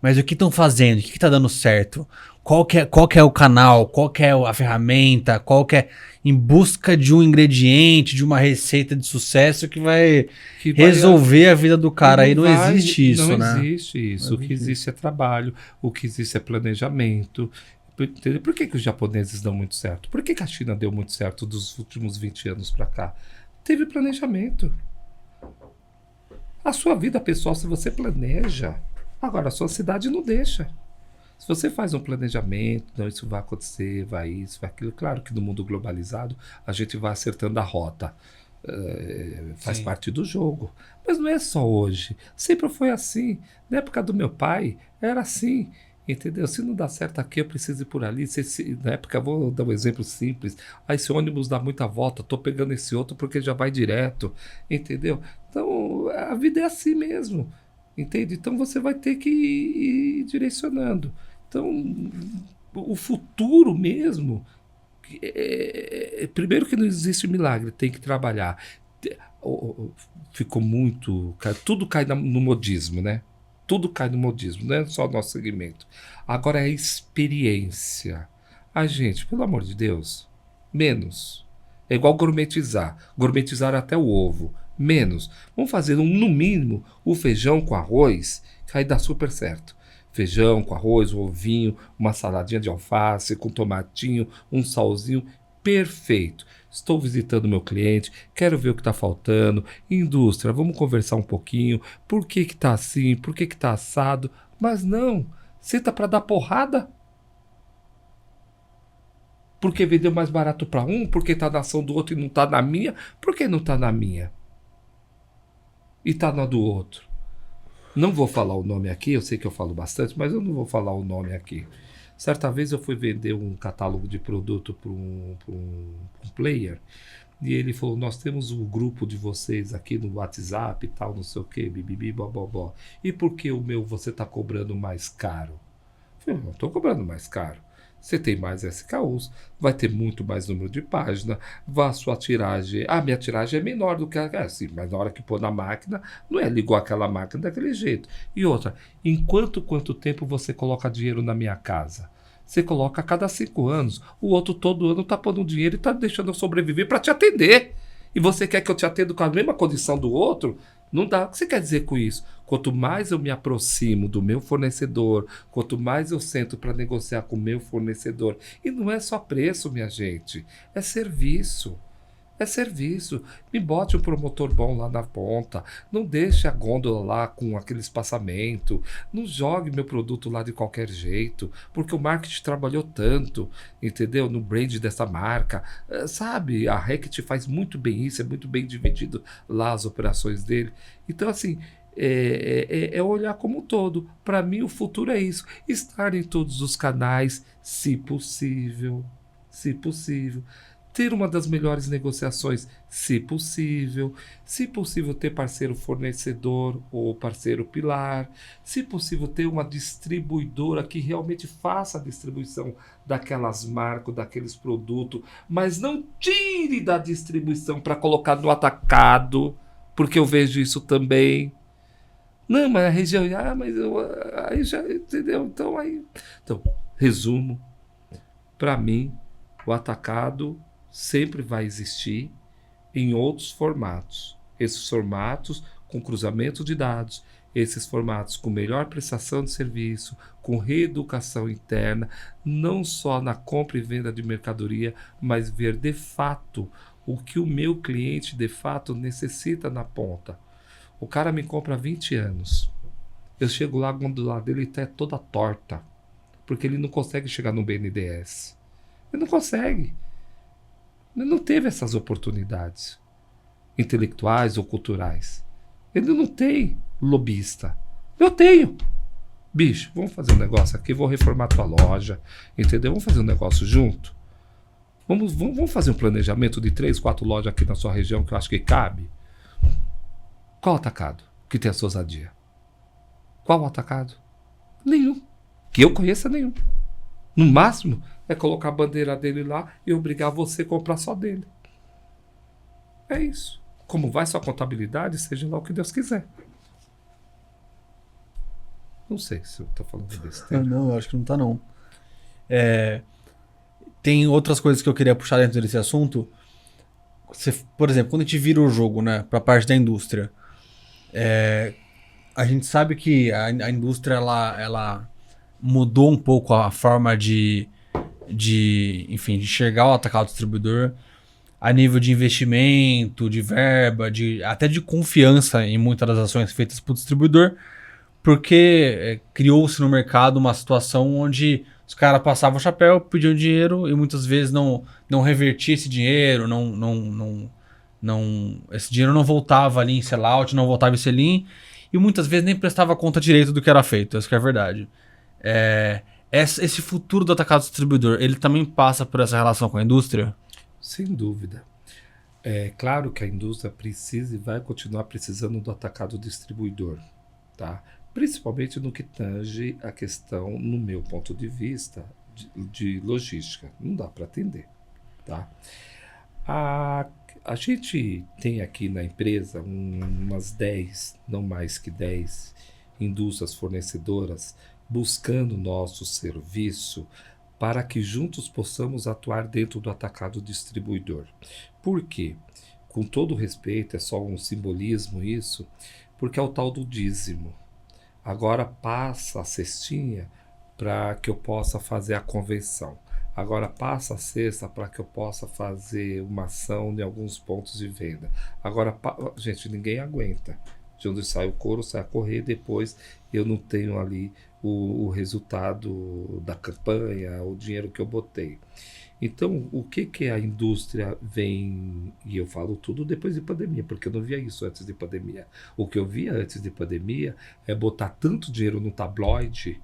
mas o que estão fazendo? O que tá dando certo? Qual que é o canal? Qual que é a ferramenta? Qual que é... Em busca de um ingrediente, de uma receita de sucesso que vai resolver a vida do cara. Aí não existe isso, né? Não existe isso. O que existe é trabalho, o que existe é planejamento. Entendeu? Por que os japoneses dão muito certo? Por que a China deu muito certo dos últimos 20 anos para cá? Teve planejamento. A sua vida pessoal, se você planeja, agora a sua cidade não deixa. Se você faz um planejamento, não, isso vai acontecer, vai isso, vai aquilo. Claro que no mundo globalizado a gente vai acertando a rota. Faz parte do jogo. Mas não é só hoje. Sempre foi assim. Na época do meu pai, era assim. Entendeu? Se não dá certo aqui, eu preciso ir por ali. Na época, vou dar um exemplo simples. Esse ônibus dá muita volta, estou pegando esse outro porque já vai direto. Entendeu? Então, a vida é assim mesmo. Entende? Então você vai ter que ir direcionando. Então, o futuro mesmo, primeiro que não existe milagre, tem que trabalhar. Ficou muito... Tudo cai no modismo, né? Tudo cai no modismo, não é só o nosso segmento. Agora é a experiência. Gente, pelo amor de Deus, menos. É igual gourmetizar. Gourmetizar até o ovo. Menos. Vamos fazer, no mínimo, o feijão com arroz, que aí dá super certo. Feijão com arroz, um ovinho, uma saladinha de alface, com tomatinho, um salzinho, perfeito. Estou visitando meu cliente, quero ver o que está faltando. Indústria, vamos conversar um pouquinho. Por que está assim? Por que está assado? Mas não, senta para dar porrada. Porque vendeu mais barato para um, porque está na ação do outro e não está na minha. Por que não está na minha? E está na do outro. Não vou falar o nome aqui, eu sei que eu falo bastante, mas eu não vou falar o nome aqui. Certa vez eu fui vender um catálogo de produto para um player, e ele falou, nós temos um grupo de vocês aqui no WhatsApp e tal, não sei o que, bibibi, bobobó. E por que o meu você está cobrando mais caro? Eu falei, não estou cobrando mais caro. Você tem mais SKUs, vai ter muito mais número de página, a sua tiragem... minha tiragem é menor do que a... Sim, mas na hora que pôr na máquina, não é ligou aquela máquina daquele jeito. E outra, quanto tempo você coloca dinheiro na minha casa? Você coloca a cada 5 anos. O outro todo ano está pondo dinheiro e está deixando eu sobreviver para te atender. E você quer que eu te atenda com a mesma condição do outro? Não dá. O que você quer dizer com isso? Quanto mais eu me aproximo do meu fornecedor, quanto mais eu sento para negociar com o meu fornecedor, e não é só preço, minha gente, é serviço. É serviço. Me bote um promotor bom lá na ponta. Não deixe a gôndola lá com aquele espaçamento. Não jogue meu produto lá de qualquer jeito. Porque o marketing trabalhou tanto, entendeu? No brand dessa marca. Sabe? A Reckitt faz muito bem isso. É muito bem dividido lá as operações dele. Então, assim, é olhar como um todo. Para mim, o futuro é isso. Estar em todos os canais, se possível. Se possível. Ter uma das melhores negociações, se possível. Se possível, ter parceiro fornecedor ou parceiro pilar. Se possível, ter uma distribuidora que realmente faça a distribuição daquelas marcas, daqueles produtos, mas não tire da distribuição para colocar no atacado, porque eu vejo isso também. Não, mas a região. Mas aí já. Entendeu? Então, resumo. Para mim, o atacado sempre vai existir em outros formatos. Esses formatos com cruzamento de dados, esses formatos com melhor prestação de serviço, com reeducação interna, não só na compra e venda de mercadoria, mas ver de fato o que o meu cliente de fato necessita na ponta. O cara me compra há 20 anos. Eu chego lá, quando do lado dele está toda torta, porque ele não consegue chegar no BNDES. Ele não consegue. Ele não teve essas oportunidades intelectuais ou culturais. Ele não tem lobista. Eu tenho. Bicho, vamos fazer um negócio aqui, vou reformar tua loja, entendeu? Vamos fazer um negócio junto? Vamos fazer um planejamento de 3, 4 lojas aqui na sua região que eu acho que cabe? Qual atacado que tem a sua ousadia? Qual atacado? Nenhum. Que eu conheça, nenhum. No máximo, é colocar a bandeira dele lá e obrigar você a comprar só dele. É isso. Como vai sua contabilidade, seja lá o que Deus quiser. Não sei se eu estou falando desse tema. Não, eu acho que não tá, não. Tem outras coisas que eu queria puxar dentro desse assunto. Por exemplo, quando a gente vira o jogo, né, pra parte da indústria, a gente sabe que a indústria ela mudou um pouco a forma de enxergar o atacado distribuidor a nível de investimento, de verba, até de confiança em muitas das ações feitas por distribuidor, porque criou-se no mercado uma situação onde os caras passavam o chapéu, pediam dinheiro e muitas vezes não revertia esse dinheiro, esse dinheiro não voltava ali em sellout, não voltava em sell-in e muitas vezes nem prestava conta direito do que era feito, essa que é a verdade. Esse futuro do atacado distribuidor, ele também passa por essa relação com a indústria? Sem dúvida. É claro que a indústria precisa e vai continuar precisando do atacado distribuidor, tá? Principalmente no que tange a questão, no meu ponto de vista, de logística. Não dá para atender, tá? A gente tem aqui na empresa umas 10, não mais que 10, indústrias fornecedoras buscando nosso serviço para que juntos possamos atuar dentro do atacado distribuidor. Por quê? Com todo respeito, é só um simbolismo isso, porque é o tal do dízimo. Agora passa a cestinha para que eu possa fazer a convenção. Agora passa a cesta para que eu possa fazer uma ação em alguns pontos de venda. Agora, gente, ninguém aguenta. De onde sai o couro, sai a correr, depois eu não tenho ali o resultado da campanha, o dinheiro que eu botei. Então, o que a indústria vem, e eu falo tudo depois de pandemia, porque eu não via isso antes de pandemia. O que eu via antes de pandemia é botar tanto dinheiro no tabloide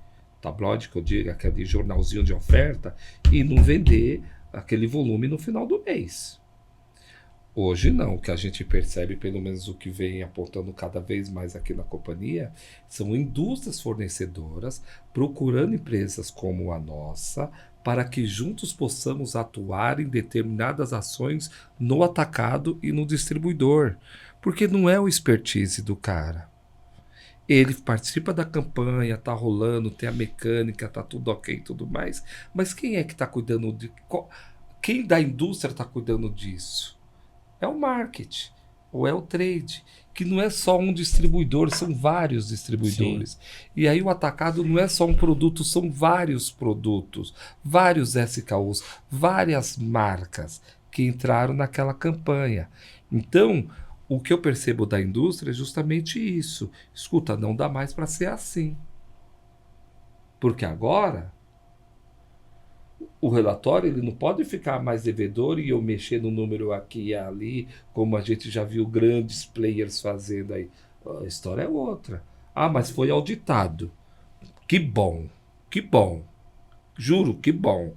que eu digo, aquele jornalzinho de oferta, e não vender aquele volume no final do mês. Hoje não, o que a gente percebe, pelo menos o que vem apontando cada vez mais aqui na companhia, são indústrias fornecedoras procurando empresas como a nossa para que juntos possamos atuar em determinadas ações no atacado e no distribuidor. Porque não é o expertise do cara. Ele participa da campanha, tá rolando, tem a mecânica, tá tudo ok e tudo mais, mas quem é que está cuidando quem da indústria está cuidando disso? É o marketing, ou é o trade, que não é só um distribuidor, são vários distribuidores. Sim. E aí o atacado não é só um produto, são vários produtos, vários SKUs, várias marcas que entraram naquela campanha. Então, o que eu percebo da indústria é justamente isso. Escuta, não dá mais para ser assim. Porque agora o relatório ele não pode ficar mais devedor e eu mexer no número aqui e ali, como a gente já viu grandes players fazendo aí. A história é outra. Ah, mas foi auditado. Que bom, que bom. Juro, que bom.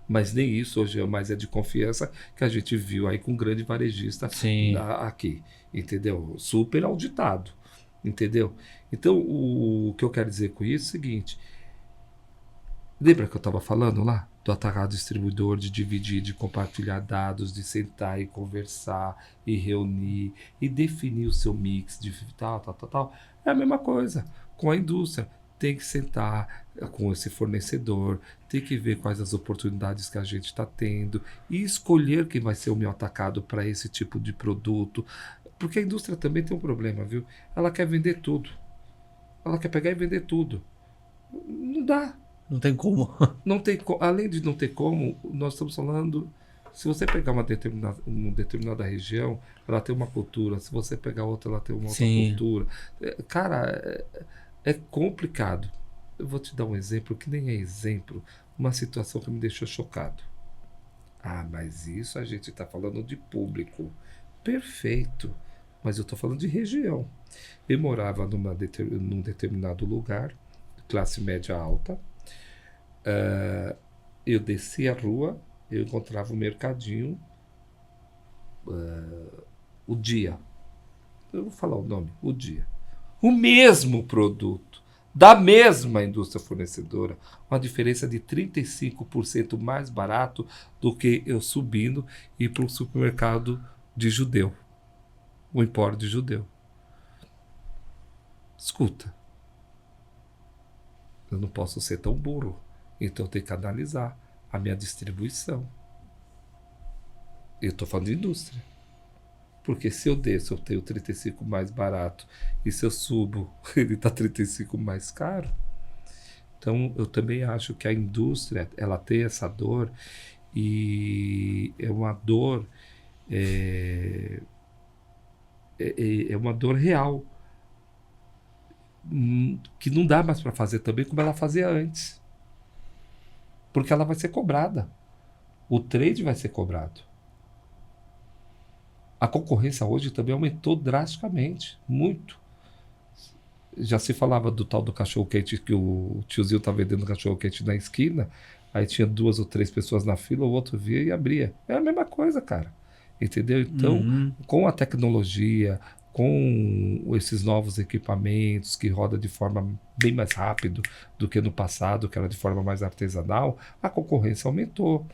Mas nem isso hoje mais é de confiança que a gente viu aí com um grande varejista Sim. aqui, entendeu? Super auditado, entendeu? Então, o que eu quero dizer com isso é o seguinte, lembra que eu estava falando lá? Do atacado distribuidor, de dividir, de compartilhar dados, de sentar e conversar, e reunir, e definir o seu mix de tal. É a mesma coisa com a indústria. Tem que sentar com esse fornecedor, tem que ver quais as oportunidades que a gente está tendo e escolher quem vai ser o meu atacado para esse tipo de produto. Porque a indústria também tem um problema, viu? Ela quer vender tudo. Ela quer pegar e vender tudo. Não dá. Não tem como. Não tem além de não ter como, nós estamos falando. Se você pegar uma determinada região, ela tem uma cultura. Se você pegar outra, ela tem uma outra Sim. cultura. Cara, é complicado. Eu vou te dar um exemplo que nem é exemplo. Uma situação que me deixou chocado. Ah, mas isso a gente está falando de público. Perfeito. Mas eu estou falando de região. Eu morava num determinado lugar, classe média alta. Eu descia a rua, eu encontrava um mercadinho, o Dia. Eu vou falar o nome, o Dia. O mesmo produto, da mesma indústria fornecedora, uma diferença de 35% mais barato do que eu subindo e ir para um supermercado de judeu, o empório de judeu. Escuta, eu não posso ser tão burro, então eu tenho que analisar a minha distribuição. Eu estou falando de indústria. Porque se eu desço, eu tenho 35 mais barato. E se eu subo, ele está 35 mais caro. Então, eu também acho que a indústria, ela tem essa dor. E é uma dor... É uma dor real. Que não dá mais para fazer também como ela fazia antes. Porque ela vai ser cobrada. O trade vai ser cobrado. A concorrência hoje também aumentou drasticamente, muito. Já se falava do tal do cachorro-quente, que o tiozinho tá vendendo cachorro-quente na esquina, aí tinha 2 ou 3 pessoas na fila, o outro via e abria. É a mesma coisa, cara. Entendeu? Então, com a tecnologia, com esses novos equipamentos que roda de forma bem mais rápido do que no passado, que era de forma mais artesanal, a concorrência aumentou.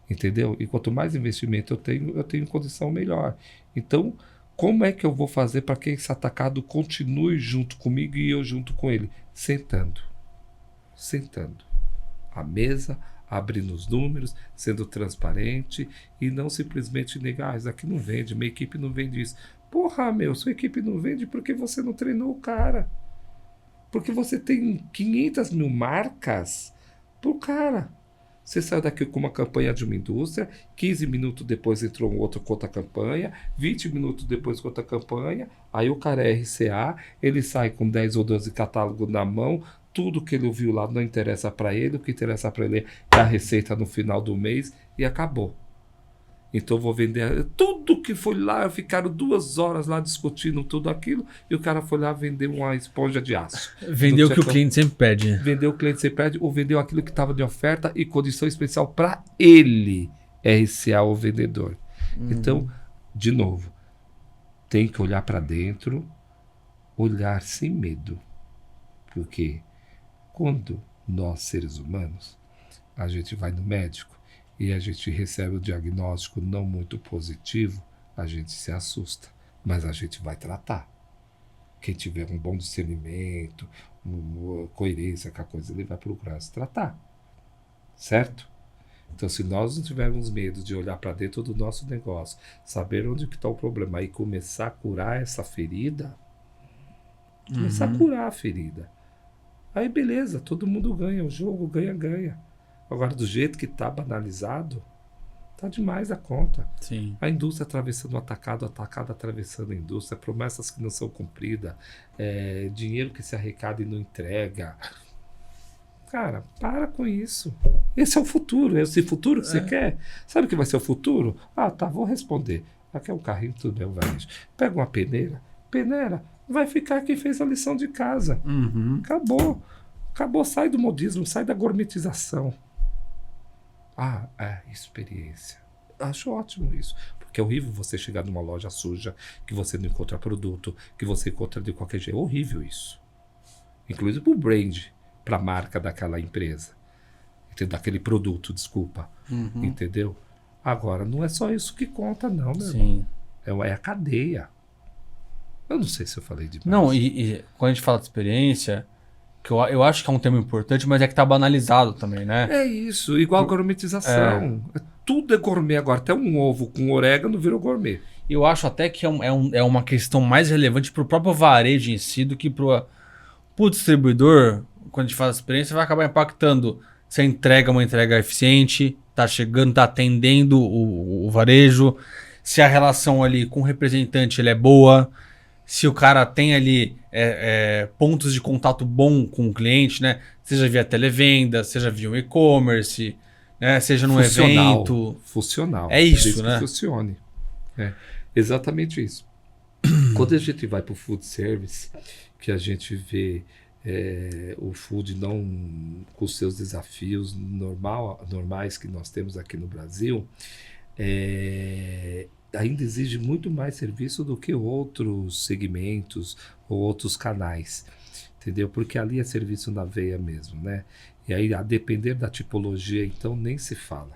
Entendeu? E quanto mais investimento eu tenho condição melhor. Então, como é que eu vou fazer para que esse atacado continue junto comigo e eu junto com ele? Sentando. Sentando. À mesa, abrindo os números, sendo transparente e não simplesmente negar, isso aqui não vende, minha equipe não vende isso. Porra, sua equipe não vende porque você não treinou o cara. Porque você tem 500 mil marcas pro cara. Você saiu daqui com uma campanha de uma indústria, 15 minutos depois entrou um outro com outra campanha, 20 minutos depois com outra campanha, aí o cara é RCA, ele sai com 10 ou 12 catálogos na mão, tudo que ele ouviu lá não interessa para ele, o que interessa para ele é a receita no final do mês e acabou. Então eu vou vender tudo que foi lá, ficaram 2 horas lá discutindo tudo aquilo e o cara foi lá vender uma esponja de aço. Vendeu o que o cliente sempre pede. Vendeu o cliente sempre pede ou vendeu aquilo que estava de oferta e condição especial para ele, RCA o vendedor. Então, de novo, tem que olhar para dentro, olhar sem medo. Porque quando nós, seres humanos, a gente vai no médico e a gente recebe o diagnóstico não muito positivo, a gente se assusta, mas a gente vai tratar. Quem tiver um bom discernimento, uma coerência com a coisa, ele vai procurar se tratar. Certo? Então, se nós não tivermos medo de olhar para dentro do nosso negócio, saber onde que está o problema e começar a curar essa ferida, começar a curar a ferida, aí beleza, todo mundo ganha, o jogo ganha. Agora, do jeito que está banalizado, tá demais a conta. Sim. A indústria atravessando o atacado atravessando a indústria, promessas que não são cumpridas, dinheiro que se arrecada e não entrega. Cara, para com isso. Esse é o futuro. É esse futuro que você quer? Sabe o que vai ser o futuro? Ah, tá, vou responder. Aqui é um carrinho, tudo bem, varejo. Pega uma peneira, vai ficar quem fez a lição de casa. Uhum. Acabou. Acabou, sai do modismo, sai da gourmetização. Experiência. Acho ótimo isso. Porque é horrível você chegar numa loja suja, que você não encontra produto, que você encontra de qualquer jeito. É horrível isso. Inclusive pro brand, pra marca daquela empresa. Daquele produto, desculpa. Uhum. Entendeu? Agora, não é só isso que conta, não, meu Sim. irmão. É a cadeia. Eu não sei se eu falei demais. Não, e quando a gente fala de experiência, que eu acho que é um tema importante, mas é que tá banalizado também, né? É isso, igual a gourmetização. Tudo é gourmet agora. Até um ovo com orégano virou gourmet. Eu acho até que é uma questão mais relevante pro próprio varejo em si do que pro distribuidor. Quando a gente fala de experiência, vai acabar impactando se a entrega é uma entrega eficiente, tá chegando, tá atendendo o varejo, se a relação ali com o representante ele é boa, se o cara tem ali pontos de contato bom com o cliente, né? Seja via televenda, seja via um e-commerce, né? Seja num evento. Funcional. É isso, desde né? que funcione. É exatamente isso. Quando a gente vai para o food service, que a gente vê o food não com os seus desafios normais que nós temos aqui no Brasil, ainda exige muito mais serviço do que outros segmentos ou outros canais, entendeu? Porque ali é serviço na veia mesmo, né? E aí, a depender da tipologia, então nem se fala.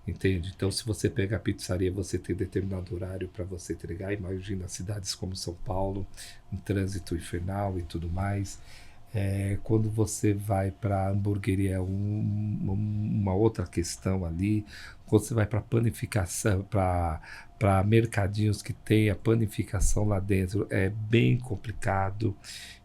Entende? Então, se você pega a pizzaria, você tem determinado horário para você entregar. Imagina cidades como São Paulo, um trânsito infernal e tudo mais. Quando você vai para a hamburgueria, uma outra questão ali. Quando você vai para panificação, para mercadinhos que tem a panificação lá dentro, é bem complicado,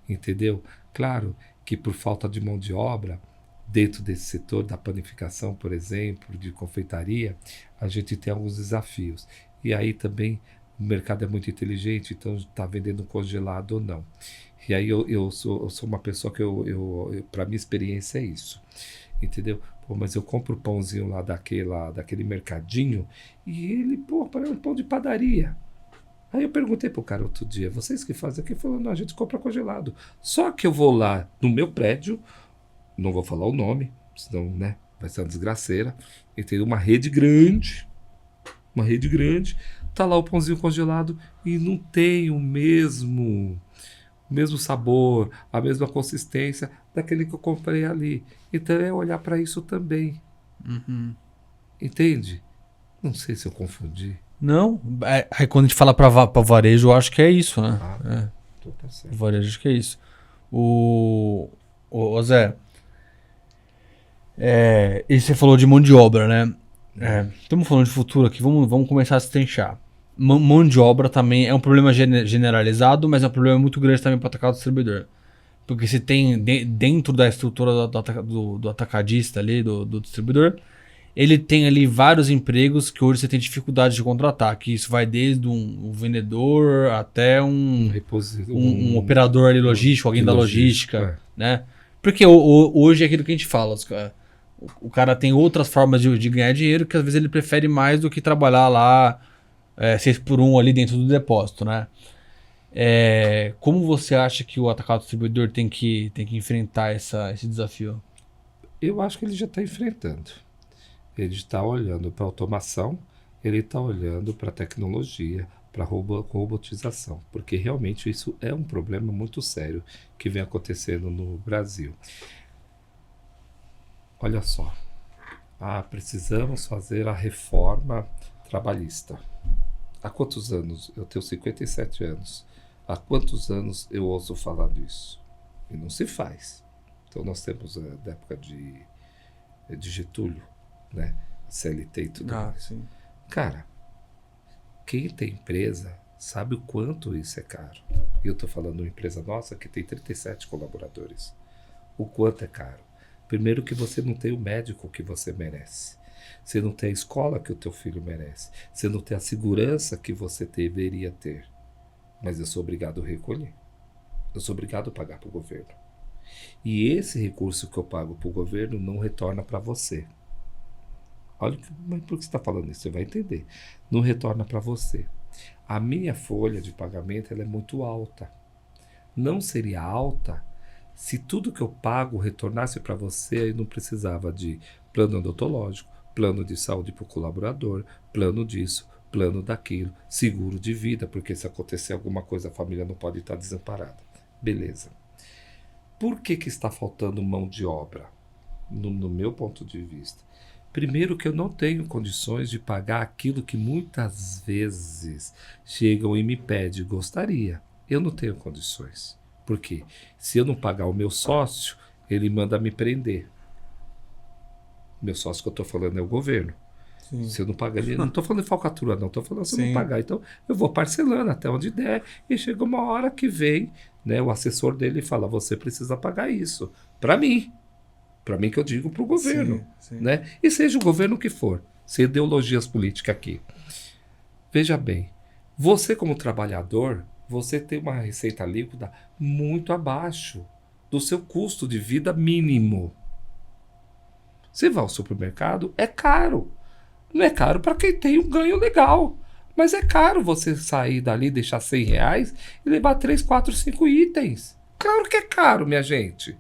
entendeu? Claro que por falta de mão de obra, dentro desse setor da panificação, por exemplo, de confeitaria, a gente tem alguns desafios. E aí também o mercado é muito inteligente, então está vendendo congelado ou não. E aí eu sou uma pessoa que para minha experiência é isso, entendeu? Mas eu compro o pãozinho lá daquele mercadinho e ele, parece um pão de padaria. Aí eu perguntei pro cara outro dia, vocês que fazem aqui? Ele falou, não, a gente compra congelado. Só que eu vou lá no meu prédio, não vou falar o nome, senão, né, vai ser uma desgraceira. E tem uma rede grande, tá lá o pãozinho congelado e não tem o mesmo sabor, a mesma consistência daquele que eu comprei ali. Então é olhar para isso também. Uhum. Entende? Não sei se eu confundi. Não, aí quando a gente fala pra varejo, eu acho que é isso, né? Então tá certo. Varejo, acho que é isso. O Zé, e você falou de mão de obra, né? Estamos falando de futuro aqui, vamos começar a se trinchar. Mão de obra também é um problema generalizado, mas é um problema muito grande também para atacar o distribuidor. Porque se tem dentro da estrutura do atacadista ali, do distribuidor, ele tem ali vários empregos que hoje você tem dificuldade de contratar, que isso vai desde um vendedor até um operador ali logístico, alguém da logística, né? Porque hoje é aquilo que a gente fala, o cara tem outras formas de ganhar dinheiro que às vezes ele prefere mais do que trabalhar lá 6x1 ali dentro do depósito, né? Como você acha que o atacado distribuidor tem que enfrentar esse desafio? Eu acho que ele já está enfrentando. Ele está olhando para a automação, ele está olhando para a tecnologia, para a robotização, porque realmente isso é um problema muito sério que vem acontecendo no Brasil. Olha só, precisamos fazer a reforma trabalhista. Há quantos anos? Eu tenho 57 anos. Há quantos anos eu ouço falar disso? E não se faz. Então nós temos da época de Getúlio, né? CLT e tudo mais. Sim. Cara, quem tem empresa sabe o quanto isso é caro. E eu estou falando de uma empresa nossa que tem 37 colaboradores. O quanto é caro. Primeiro que você não tem o médico que você merece. Você não tem a escola que o teu filho merece. Você não tem a segurança que você deveria ter. Mas eu sou obrigado a recolher. Eu sou obrigado a pagar para o governo. E esse recurso que eu pago para o governo não retorna para você. Olha, mas por que você está falando isso? Você vai entender. Não retorna para você. A minha folha de pagamento ela é muito alta. não seria alta se tudo que eu pago retornasse para você e não precisava de plano odontológico, plano de saúde para o colaborador, plano disso, plano daquilo, seguro de vida, porque se acontecer alguma coisa a família não pode estar desamparada. Beleza. Por que está faltando mão de obra? No meu ponto de vista. Primeiro que eu não tenho condições de pagar aquilo que muitas vezes chegam e me pedem, gostaria. Eu não tenho condições. Por quê? Se eu não pagar o meu sócio, ele manda me prender. Meu sócio que eu estou falando é o governo. Sim. Se eu não pagar, não estou falando de falcatrua, não, estou falando se eu não Sim. pagar. Então, eu vou parcelando até onde der, e chega uma hora que vem, né, o assessor dele fala, você precisa pagar isso. Para mim que eu digo para o governo. Sim. Né? E seja o governo que for, sem ideologias políticas aqui. Veja bem, você como trabalhador, você tem uma receita líquida muito abaixo do seu custo de vida mínimo. Você vai ao supermercado, é caro. Não é caro para quem tem um ganho legal. Mas é caro você sair dali, deixar R$ 100 e levar 3, 4, 5 itens. Claro que é caro, minha gente.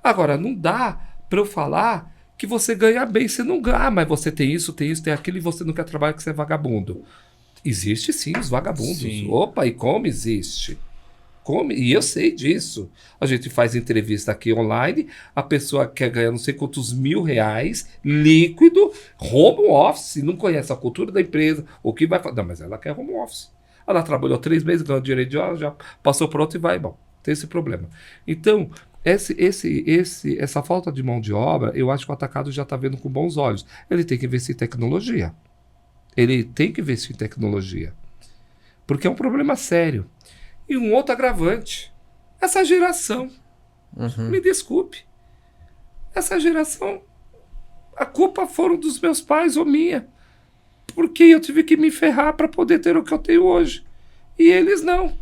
Agora, não dá para eu falar que você ganha bem. Você não ganha, mas você tem isso, tem aquilo e você não quer trabalhar que você é vagabundo. Existe sim os vagabundos. Sim. Opa, e como existe? Como? E eu sei disso. A gente faz entrevista aqui online, a pessoa quer ganhar não sei quantos R$ 1.000, líquido, home office, não conhece a cultura da empresa, o que vai fazer. Não, mas ela quer home office. Ela trabalhou 3 meses, ganhou dinheiro de hora, já passou por outro e vai. Bom, tem esse problema. Então, essa falta de mão de obra, eu acho que o atacado já está vendo com bons olhos. Ele tem que investir em tecnologia. Porque é um problema sério. E um outro agravante. Essa geração. Me desculpe. Essa geração, a culpa foram dos meus pais ou minha. Porque eu tive que me ferrar para poder ter o que eu tenho hoje. E eles não.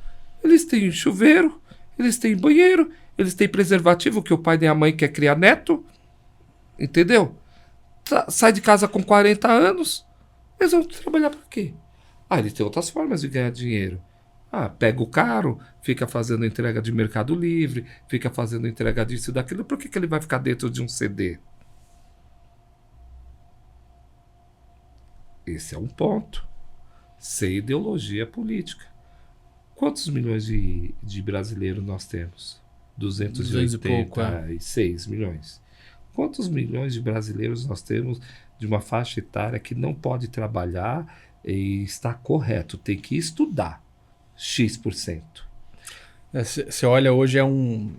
Eles têm chuveiro, eles têm banheiro, eles têm preservativo, que o pai nem a mãe quer criar neto. Entendeu? Sai de casa com 40 anos. Eles vão trabalhar para quê? Eles têm outras formas de ganhar dinheiro. Pega o carro, fica fazendo entrega de Mercado Livre, fica fazendo entrega disso e daquilo. Por que ele vai ficar dentro de um CD? Esse é um ponto. Sem ideologia política. Quantos milhões de brasileiros nós temos? 286 milhões. Quantos milhões de brasileiros nós temos de uma faixa etária que não pode trabalhar e está correto, tem que estudar X%? Você olha hoje é um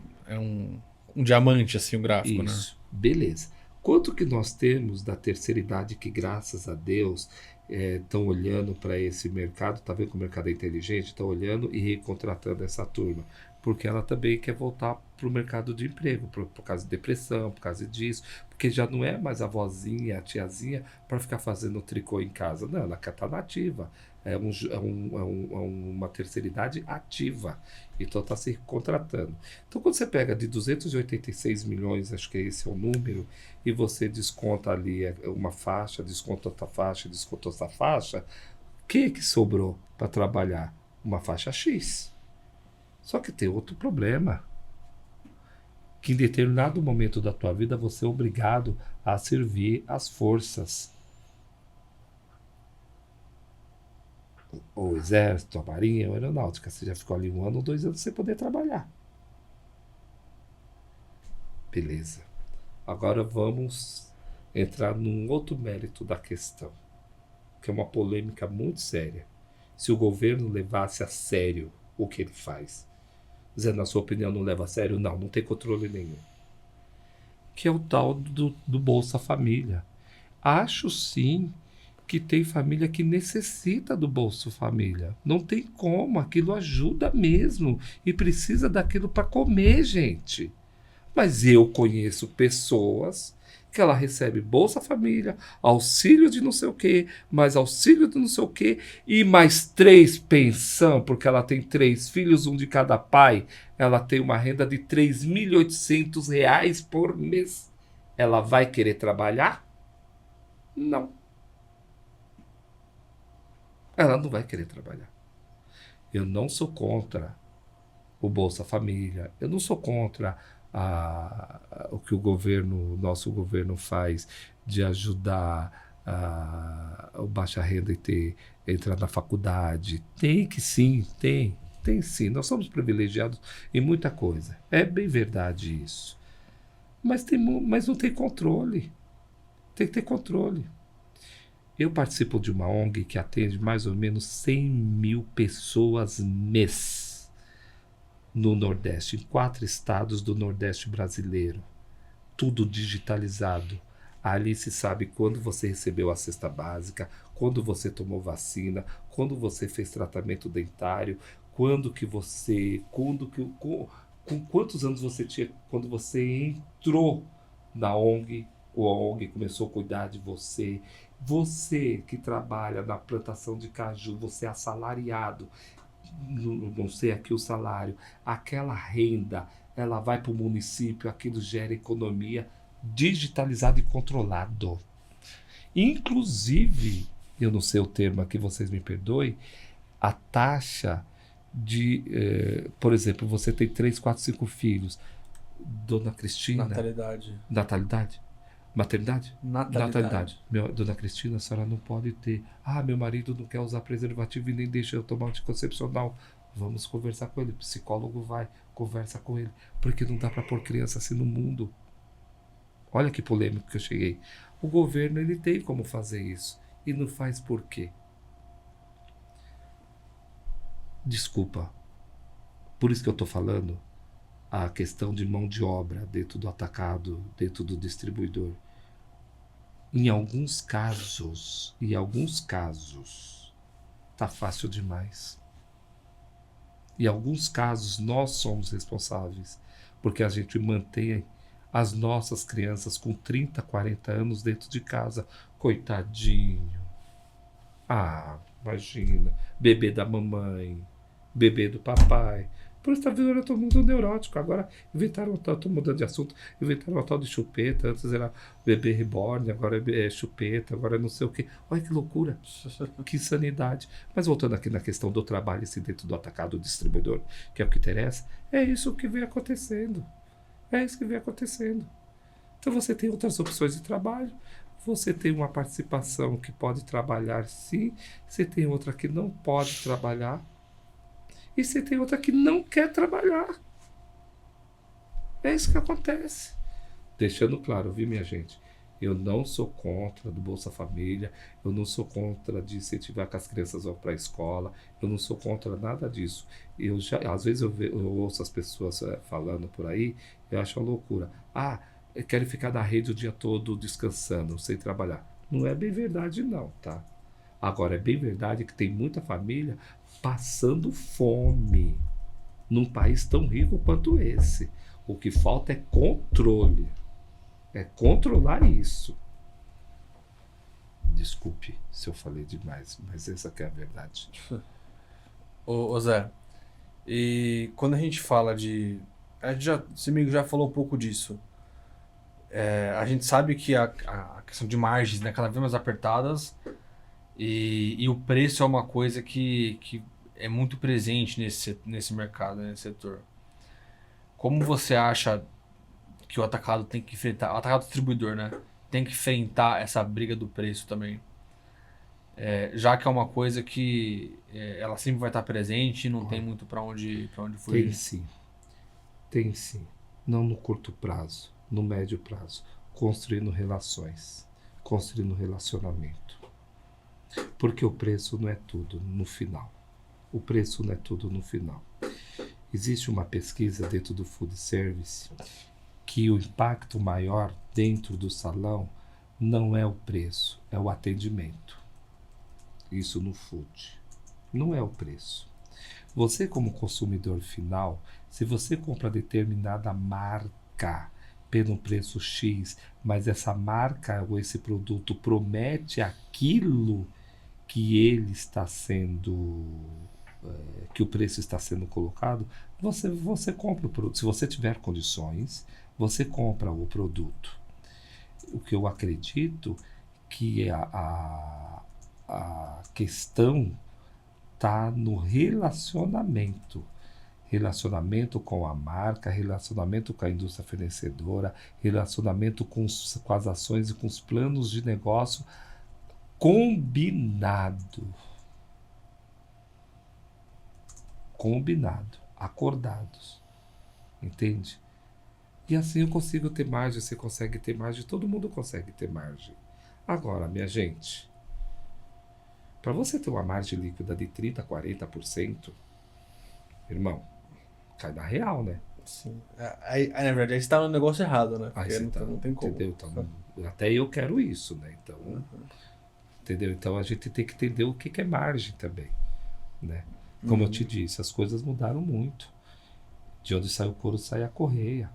diamante assim o gráfico, Isso, né? Beleza. Quanto que nós temos da terceira idade que, graças a Deus, estão olhando para esse mercado, tá vendo que o mercado é inteligente, estão olhando e recontratando essa turma, porque ela também quer voltar para o mercado de emprego, por causa de depressão, por causa disso, porque já não é mais a vozinha, a tiazinha, para ficar fazendo tricô em casa. Não, ela quer estar nativa. É uma terceira idade ativa. Então está se contratando. Então quando você pega de 286 milhões, acho que esse é o número, e você desconta ali uma faixa, desconta outra faixa, desconta outra faixa, o que sobrou para trabalhar? Uma faixa X. Só que tem outro problema. Que em determinado momento da tua vida você é obrigado a servir as forças. O exército, a marinha, a aeronáutica. Você já ficou ali 1 ano ou 2 anos sem poder trabalhar. Beleza. Agora vamos entrar num outro mérito da questão, que é uma polêmica muito séria. Se o governo levasse a sério o que ele faz, dizendo, na sua opinião, não leva a sério? Não tem controle nenhum. Que é o tal do Bolsa Família. Acho sim que tem família que necessita do Bolsa Família. Não tem como, aquilo ajuda mesmo. E precisa daquilo para comer, gente. Mas eu conheço pessoas que ela recebe Bolsa Família, auxílio de não sei o quê, mais auxílio de não sei o quê, e mais 3 pensão, porque ela tem 3 filhos, um de cada pai. Ela tem uma renda de R$ 3.800 por mês. Ela vai querer trabalhar? Não. Ela não vai querer trabalhar. Eu não sou contra o Bolsa Família, eu não sou contra o que o nosso governo faz de ajudar o baixa renda entrar na faculdade. Tem que sim, tem sim. Nós somos privilegiados em muita coisa. É bem verdade isso. Mas não tem controle. Tem que ter controle. Eu participo de uma ONG que atende mais ou menos 100 mil pessoas mês no Nordeste, em 4 estados do Nordeste brasileiro. Tudo digitalizado. Ali se sabe quando você recebeu a cesta básica, quando você tomou vacina, quando você fez tratamento dentário, com quantos anos você tinha quando você entrou na ONG, ou a ONG começou a cuidar de você. Você que trabalha na plantação de caju, você é assalariado, não sei aqui o salário, aquela renda, ela vai para o município, aquilo gera economia, digitalizado e controlado. Inclusive, eu não sei o termo aqui, vocês me perdoem, a taxa por exemplo, você tem 3, 4, 5 filhos. Dona Cristina... Natalidade? Maternidade? Natalidade. Dona Cristina, a senhora não pode ter. Meu marido não quer usar preservativo e nem deixa eu tomar anticoncepcional. Vamos conversar com ele. O psicólogo vai, conversa com ele. Porque não dá para pôr criança assim no mundo. Olha que polêmico que eu cheguei. O governo, ele tem como fazer isso. E não faz por quê? Desculpa. Por isso que eu estou falando a questão de mão de obra dentro do atacado, dentro do distribuidor. Em alguns casos, tá fácil demais. Em alguns casos, nós somos responsáveis, porque a gente mantém as nossas crianças com 30, 40 anos dentro de casa. Coitadinho. Imagina. Bebê da mamãe, bebê do papai. Por isso está virando todo mundo neurótico. Agora inventaram estou mudando de assunto, inventaram uma tal de chupeta. Antes era bebê reborn, agora é chupeta, agora é não sei o quê. Olha que loucura, que insanidade. Mas voltando aqui na questão do trabalho dentro do atacado distribuidor, que é o que interessa, é isso que vem acontecendo. É isso que vem acontecendo. Então você tem outras opções de trabalho, você tem uma participação que pode trabalhar sim, você tem outra que não pode trabalhar, e você tem outra que não quer trabalhar. É isso que acontece. Deixando claro, viu, minha gente? Eu não sou contra do Bolsa Família, eu não sou contra de incentivar que as crianças vão para a escola, eu não sou contra nada disso. Às vezes eu ouço as pessoas falando por aí, eu acho uma loucura. Eu quero ficar na rede o dia todo descansando, sem trabalhar. Não é bem verdade não, tá? Agora, é bem verdade que tem muita família passando fome num país tão rico quanto esse. O que falta é controle. É controlar isso. Desculpe se eu falei demais, mas essa que é a verdade. Ô Zé, e quando a gente fala de... Esse amigo já falou um pouco disso. A gente sabe que a questão de margens, né, cada vez mais apertadas, e o preço é uma coisa que é muito presente nesse mercado, nesse setor. Como você acha que o atacado tem que enfrentar, o atacado distribuidor, né, tem que enfrentar essa briga do preço também? Já que é uma coisa que ela sempre vai estar presente e não tem muito para onde fugir. Tem sim. Não no curto prazo, no médio prazo. Construindo relações, construindo relacionamento. Porque o preço não é tudo no final. O preço não é tudo no final. Existe uma pesquisa dentro do food service que o impacto maior dentro do salão não é o preço, é o atendimento. Isso no food. Não é o preço. Você, como consumidor final, se você compra determinada marca pelo preço X, mas essa marca ou esse produto promete aquilo que ele está sendo, que o preço está sendo colocado, você compra o produto. Se você tiver condições, você compra o produto. O que eu acredito que a questão está no relacionamento. relacionamento com a marca, relacionamento com a indústria fornecedora, relacionamento com as ações e com os planos de negócio combinado. Combinado, acordados. Entende? E assim eu consigo ter margem, você consegue ter margem, todo mundo consegue ter margem. Agora, minha gente, para você ter uma margem líquida de 30%, 40%, irmão, cai na real, né? Sim. Aí, na verdade, você tá no negócio errado, né? Aí Porque você não tem como. entendeu? Então, até eu quero isso, né? Então, entendeu? Então a gente tem que entender o que é margem também, né? Como eu te disse, as coisas mudaram muito. De onde sai o couro, sai a correia.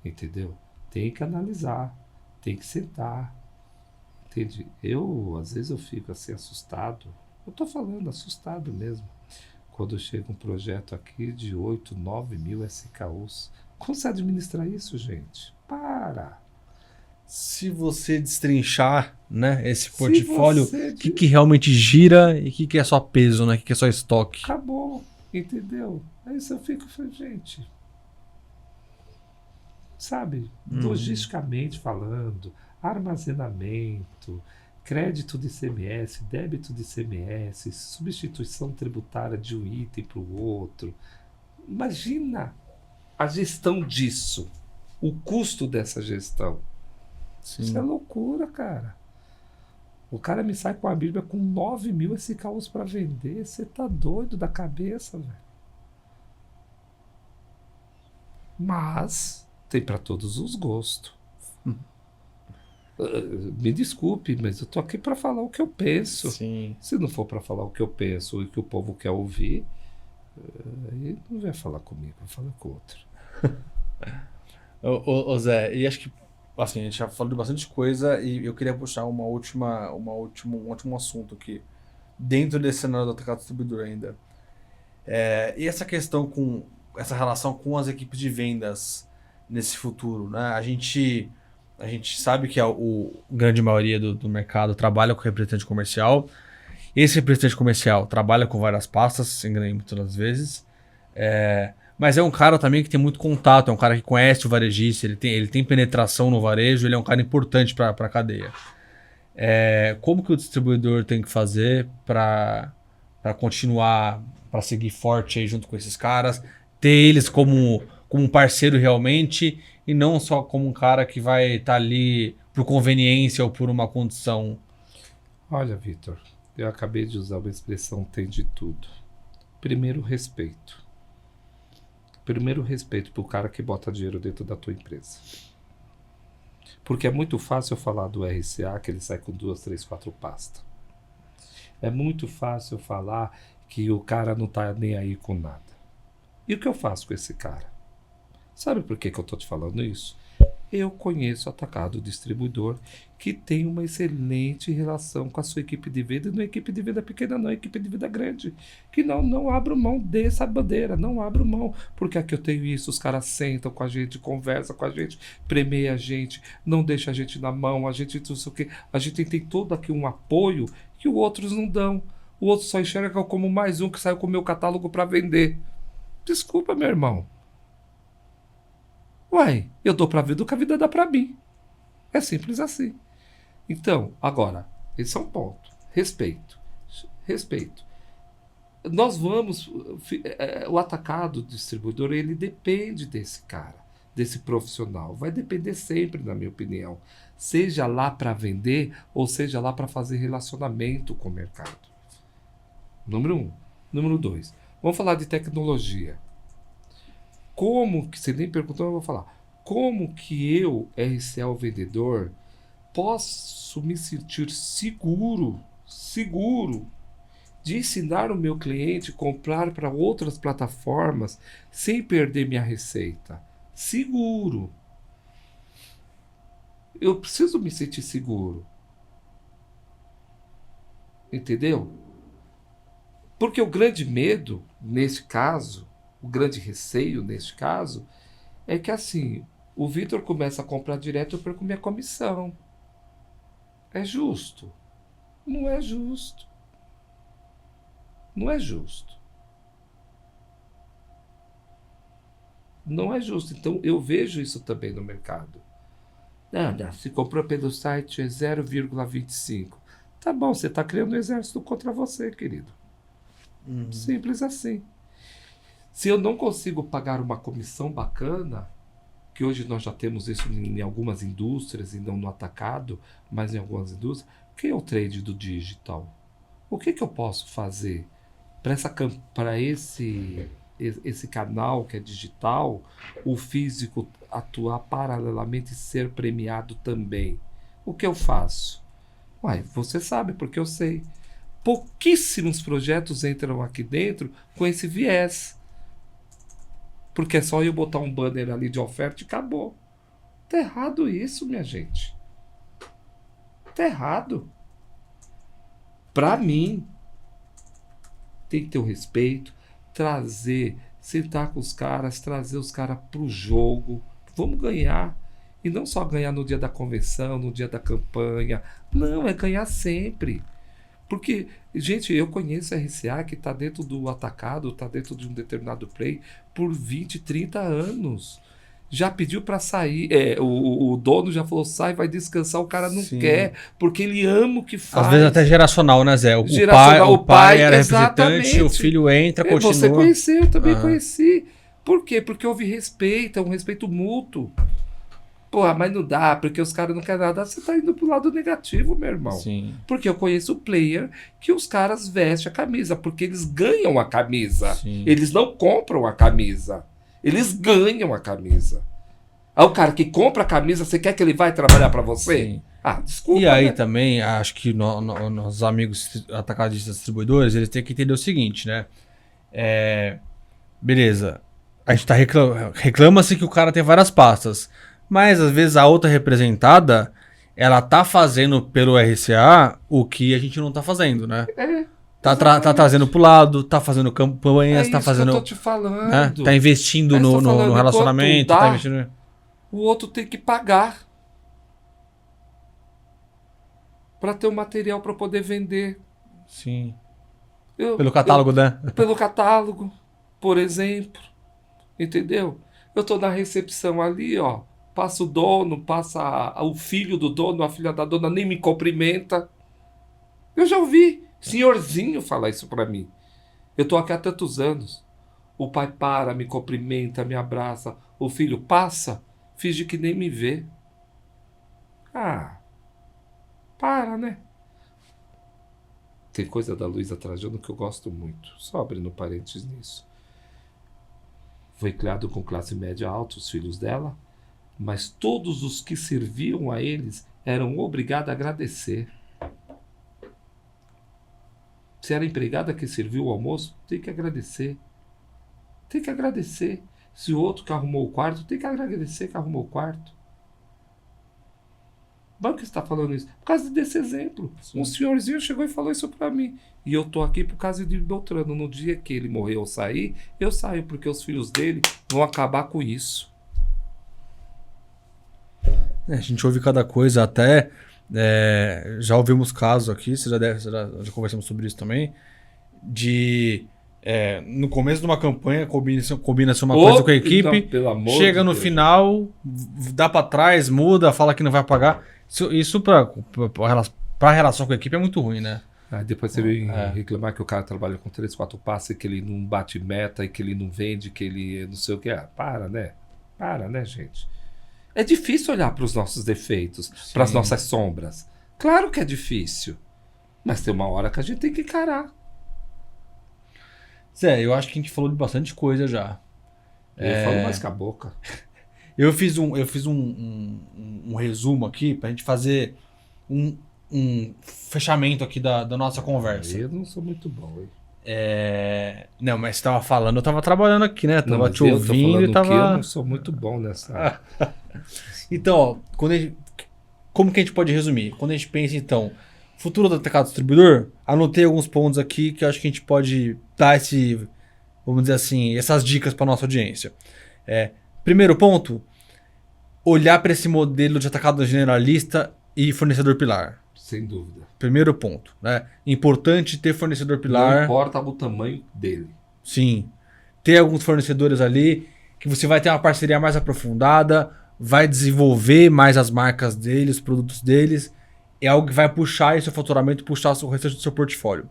Entendeu? Tem que analisar, tem que sentar. Entende? Às vezes eu fico assim assustado. Eu tô falando assustado mesmo. Quando chega um projeto aqui de 8, 9 mil SKUs. Como você administra isso, gente? Para! Se você destrinchar, né, esse Se portfólio, você o que realmente gira e o que é só peso, né? O que é só estoque. Acabou, entendeu? Aí eu fico, gente, sabe, logisticamente falando, armazenamento, crédito de ICMS, débito de ICMS, substituição tributária de um item para o outro. Imagina a gestão disso, o custo dessa gestão. Sim. Isso é loucura, cara. O cara me sai com a Bíblia com 9 mil SKUs para vender. Você tá doido da cabeça, velho. Mas tem para todos os gostos. Me desculpe, mas eu tô aqui para falar o que eu penso. Sim. Se não for para falar o que eu penso e que o povo quer ouvir, aí não vai falar comigo, vai falar com outro. Ô Zé, e acho que assim, a gente já falou de bastante coisa e eu queria puxar um último assunto aqui, dentro desse cenário do atacado distribuidor ainda. E essa questão com essa relação com as equipes de vendas nesse futuro, né? A gente sabe que a grande maioria do mercado trabalha com representante comercial. Esse representante comercial trabalha com várias pastas, muitas das vezes. Mas é um cara também que tem muito contato, é um cara que conhece o varejista, ele tem penetração no varejo, ele é um cara importante para a cadeia. Como que o distribuidor tem que fazer para continuar, para seguir forte aí junto com esses caras, ter eles como um parceiro realmente e não só como um cara que vai estar ali por conveniência ou por uma condição? Olha, Vitor, eu acabei de usar uma expressão tem de tudo. Primeiro, respeito. Primeiro, respeito pro cara que bota dinheiro dentro da tua empresa. Porque é muito fácil eu falar do RCA que ele sai com 2, 3, 4 pastas. É muito fácil eu falar que o cara não tá nem aí com nada. E o que eu faço com esse cara? Sabe por que eu tô te falando isso? Eu conheço atacado distribuidor que tem uma excelente relação com a sua equipe de venda, e não é equipe de venda pequena, não, é equipe de venda grande, que não abro mão dessa bandeira, não abro mão, porque aqui eu tenho isso, os caras sentam com a gente, conversam com a gente, premeia a gente, não deixa a gente na mão, a gente não sei o quê, a gente tem todo aqui um apoio que os outros não dão, o outro só enxerga como mais um que saiu com o meu catálogo para vender. Desculpa, meu irmão. Uai, eu dou pra vida o que a vida dá pra mim. É simples assim. Então, agora, esse é um ponto. Respeito. Respeito. Nós vamos... O atacado distribuidor, ele depende desse cara, desse profissional. Vai depender sempre, na minha opinião. Seja lá para vender ou seja lá para fazer relacionamento com o mercado. Número 1. Número 2. Vamos falar de tecnologia. Como que, você nem perguntou, eu vou falar. Como que eu, RCA, o vendedor, posso me sentir seguro de ensinar o meu cliente a comprar para outras plataformas sem perder minha receita? Seguro. Eu preciso me sentir seguro. Entendeu? Porque o grande medo, nesse caso, o grande receio, neste caso, é que assim, o Vitor começa a comprar direto, eu perco minha comissão. É justo? Não é justo. Não é justo. Não é justo. Então, eu vejo isso também no mercado. Não, se comprou pelo site é 0,25. Tá bom, você está criando um exército contra você, querido. Simples assim. Se eu não consigo pagar uma comissão bacana, que hoje nós já temos isso em algumas indústrias, e não no atacado, mas em algumas indústrias, o que é o trade do digital? O que eu posso fazer para esse canal que é digital, o físico atuar paralelamente e ser premiado também? O que eu faço? Uai, você sabe, porque eu sei. Pouquíssimos projetos entram aqui dentro com esse viés. Porque é só eu botar um banner ali de oferta e acabou. Tá errado isso, minha gente. Tá errado. Pra mim, tem que ter o respeito, sentar com os caras, trazer os caras pro jogo. Vamos ganhar. E não só ganhar no dia da convenção, no dia da campanha. Não, é ganhar sempre. Porque, gente, eu conheço a RCA que está dentro do atacado, está dentro de um determinado play por 20, 30 anos. Já pediu para sair, o dono já falou, sai, vai descansar, o cara não quer, porque ele ama o que faz. Às vezes até geracional, né, Zé? O pai era exatamente. representante, o filho entra, continua. Você conheceu, eu também conheci. Por quê? Porque houve respeito, é um respeito mútuo. Pô, mas não dá, porque os caras não querem nada. Você tá indo pro lado negativo, meu irmão. Sim. Porque eu conheço o player que os caras vestem a camisa, porque eles ganham a camisa. Sim. Eles não compram a camisa. Eles ganham a camisa. Aí o cara que compra a camisa, você quer que ele vai trabalhar para você? Sim. Ah, desculpa. E aí né? também, acho que nossos amigos atacadistas distribuidores, eles têm que entender o seguinte, né? Beleza, a gente reclama-se que o cara tem várias pastas. Mas, às vezes, a outra representada, ela tá fazendo pelo RCA o que a gente não tá fazendo, né? Tá trazendo pro lado, tá fazendo campanhas, tá fazendo... Que eu tô te falando. Né? Tá investindo no relacionamento, tá investindo... O outro tem que pagar para ter o material para poder vender. Sim. Pelo catálogo, né? Pelo catálogo, por exemplo. Entendeu? Eu tô na recepção ali, ó. Passa o dono, passa o filho do dono, a filha da dona nem me cumprimenta. Eu já ouvi senhorzinho falar isso pra mim. Eu tô aqui há tantos anos. O pai para, me cumprimenta, me abraça. O filho passa, finge que nem me vê. Ah, para, né? Tem coisa da Luísa Trajano que eu gosto muito. Só abrindo parênteses nisso. Foi criado com classe média alta, os filhos dela. Mas todos os que serviam a eles eram obrigados a agradecer. Se era a empregada que serviu o almoço, tem que agradecer. Tem que agradecer. Se o outro que arrumou o quarto, tem que agradecer que arrumou o quarto. Mas por que você está falando isso? Por causa desse exemplo. Sim. Um senhorzinho chegou e falou isso para mim. E eu tô aqui por causa de Beltrano. No dia que ele morreu ou sair, eu saio, porque os filhos dele vão acabar com isso. A gente ouve cada coisa, até já ouvimos casos aqui, já conversamos sobre isso também, de no começo de uma campanha combina-se uma coisa com a equipe, não, chega no final, dá pra trás, muda, fala que não vai pagar. Isso pra relação com a equipe é muito ruim, né? Depois você vem reclamar que o cara trabalha com 3, 4 passes, que ele não bate meta, e que ele não vende, que ele não sei o que. Para, né? Para, né, gente? É difícil olhar para os nossos defeitos, para as nossas sombras. Claro que é difícil. Mas tem uma hora que a gente tem que encarar. Zé, eu acho que a gente falou de bastante coisa já. Eu falo mais com a boca. Eu fiz um resumo aqui pra gente fazer um fechamento aqui da nossa conversa. Eu não sou muito bom, hein? Não, mas você tava falando, eu tava trabalhando aqui, né? Tava te ouvindo e tava... que eu não sou muito bom nessa... Então, ó, como que a gente pode resumir? Quando a gente pensa, então, futuro do atacado distribuidor, anotei alguns pontos aqui que eu acho que a gente pode dar vamos dizer assim, essas dicas para nossa audiência. Primeiro ponto, olhar para esse modelo de atacado generalista e fornecedor pilar. Sem dúvida. Primeiro ponto, né? Importante ter fornecedor pilar. Não importa o tamanho dele. Sim. Ter alguns fornecedores ali. que você vai ter uma parceria mais aprofundada, vai desenvolver mais as marcas deles, os produtos deles, é algo que vai puxar esse seu faturamento, puxar o restante do seu portfólio.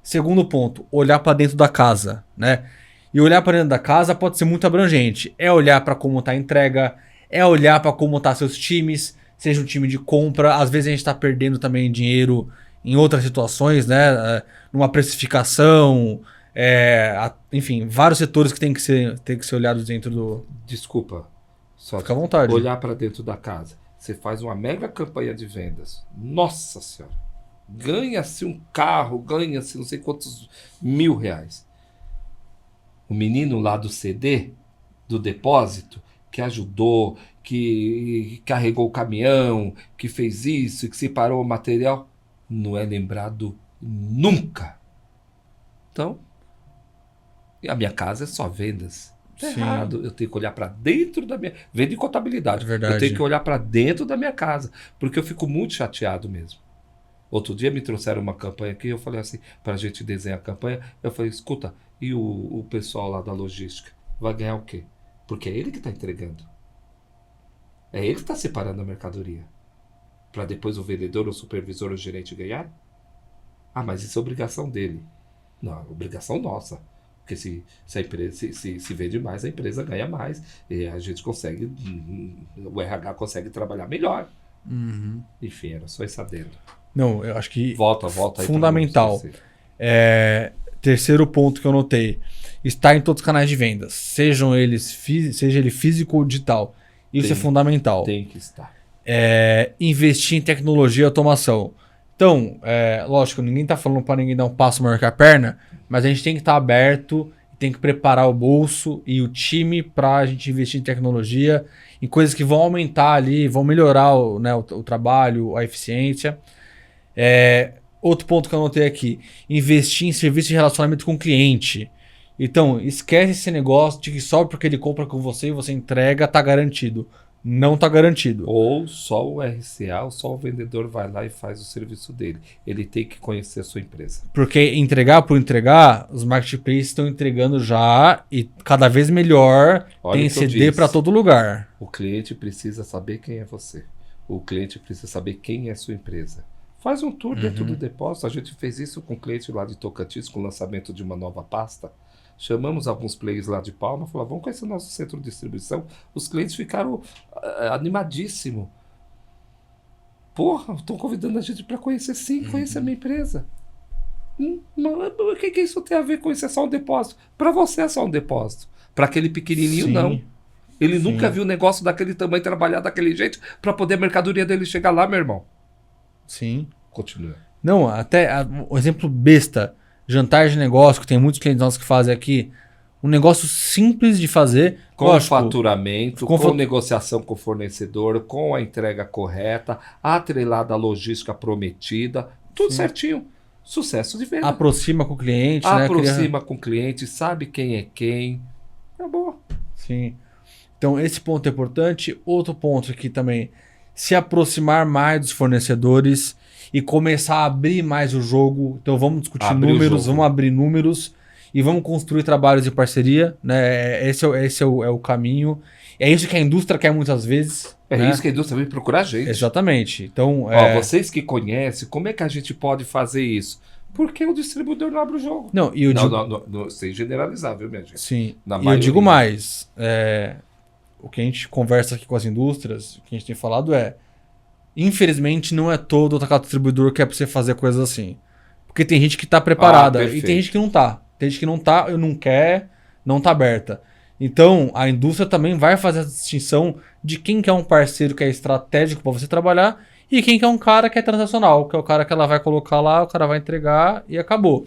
Segundo ponto, olhar para dentro da casa, né? E olhar para dentro da casa pode ser muito abrangente. É olhar para como está a entrega, é olhar para como tá seus times, seja um time de compra. Às vezes a gente está perdendo também dinheiro em outras situações, né? Numa precificação, enfim, vários setores que tem que ser olhados dentro do... Desculpa, só Fica à vontade. olhar para dentro da casa. Você faz uma mega campanha de vendas. Nossa Senhora! Ganha-se um carro, ganha-se não sei quantos R$1.000. O menino lá do CD, do depósito, que ajudou, que carregou o caminhão, que fez isso, que separou o material, não é lembrado nunca. Então, a minha casa é só vendas. Tá errado. Eu tenho que olhar para dentro da minha... Venda de contabilidade. Verdade. Eu tenho que olhar para dentro da minha casa, porque eu fico muito chateado mesmo. Outro dia me trouxeram uma campanha aqui, eu falei assim, para a gente desenhar a campanha, eu falei, escuta, e o pessoal lá da logística vai ganhar o quê? Porque é ele que está entregando. É ele que está separando a mercadoria. Para depois o vendedor, o supervisor, o gerente ganhar? Ah, mas isso é obrigação dele. Não, é obrigação nossa. Porque se a empresa se vende mais, a empresa ganha mais. E a gente consegue, o RH consegue trabalhar melhor. Uhum. Enfim, era só esse adendo. Não, eu acho que Volta aí. fundamental. Terceiro ponto que eu notei. Estar em todos os canais de vendas. Seja ele físico ou digital. Isso é fundamental. Tem que estar. Investir em tecnologia e automação. Então, lógico, ninguém está falando para ninguém dar um passo maior que a perna, mas a gente tem que estar aberto, tem que preparar o bolso e o time para a gente investir em tecnologia, em coisas que vão aumentar ali, vão melhorar o trabalho, a eficiência. Outro ponto que eu anotei aqui, investir em serviço de relacionamento com o cliente. Então, esquece esse negócio de que só porque ele compra com você e você entrega, tá garantido. Não tá garantido. Ou só o RCA, ou só o vendedor vai lá e faz o serviço dele. Ele tem que conhecer a sua empresa. Porque entregar por entregar, os marketplaces estão entregando já e cada vez melhor. Olha tem o que eu CD disse. para todo lugar. O cliente precisa saber quem é você. O cliente precisa saber quem é a sua empresa. Faz um tour dentro do depósito. A gente fez isso com o cliente lá de Tocantins, com o lançamento de uma nova pasta. Chamamos alguns players lá de Palma, falaram, vamos conhecer o nosso centro de distribuição. Os clientes ficaram animadíssimos. Porra, estão convidando a gente para conhecer, sim, conhecer a minha empresa. Mas o que isso tem a ver com isso? É só um depósito. Para você é só um depósito. Para aquele pequenininho, Sim. não. Ele Sim. nunca viu um negócio daquele tamanho trabalhar daquele jeito para poder a mercadoria dele chegar lá, meu irmão. Sim. Continua. Não, até um exemplo besta. Jantar de negócio, que tem muitos clientes nossos que fazem aqui. Um negócio simples de fazer. Com lógico, faturamento, com negociação com o fornecedor, com a entrega correta, atrelada à logística prometida, tudo certinho. Sucesso de venda. aproxima com o cliente, Aproxima com o cliente, sabe quem é quem. Acabou. Sim. Então, esse ponto é importante. Outro ponto aqui também, se aproximar mais dos fornecedores e começar a abrir mais o jogo. Então, vamos discutir números, vamos abrir números e vamos construir trabalhos de parceria. Né? Esse é o caminho. É isso que a indústria quer muitas vezes. É isso que a indústria vem procurar a gente. Exatamente. Então, vocês que conhecem, como é que a gente pode fazer isso? Porque o distribuidor não abre o jogo. Não, e eu digo... sem generalizar, viu, minha gente? Sim. Na E eu maioria. digo mais. O que a gente conversa aqui com as indústrias, o que a gente tem falado infelizmente, não é todo o atacado distribuidor que é pra você fazer coisas assim. Porque tem gente que tá preparada e tem gente que não tá. Tem gente que não tá, não quer, não tá aberta. Então, a indústria também vai fazer essa distinção de quem que é um parceiro que é estratégico para você trabalhar e quem que é um cara que é transacional, que é o cara que ela vai colocar lá, o cara vai entregar e acabou.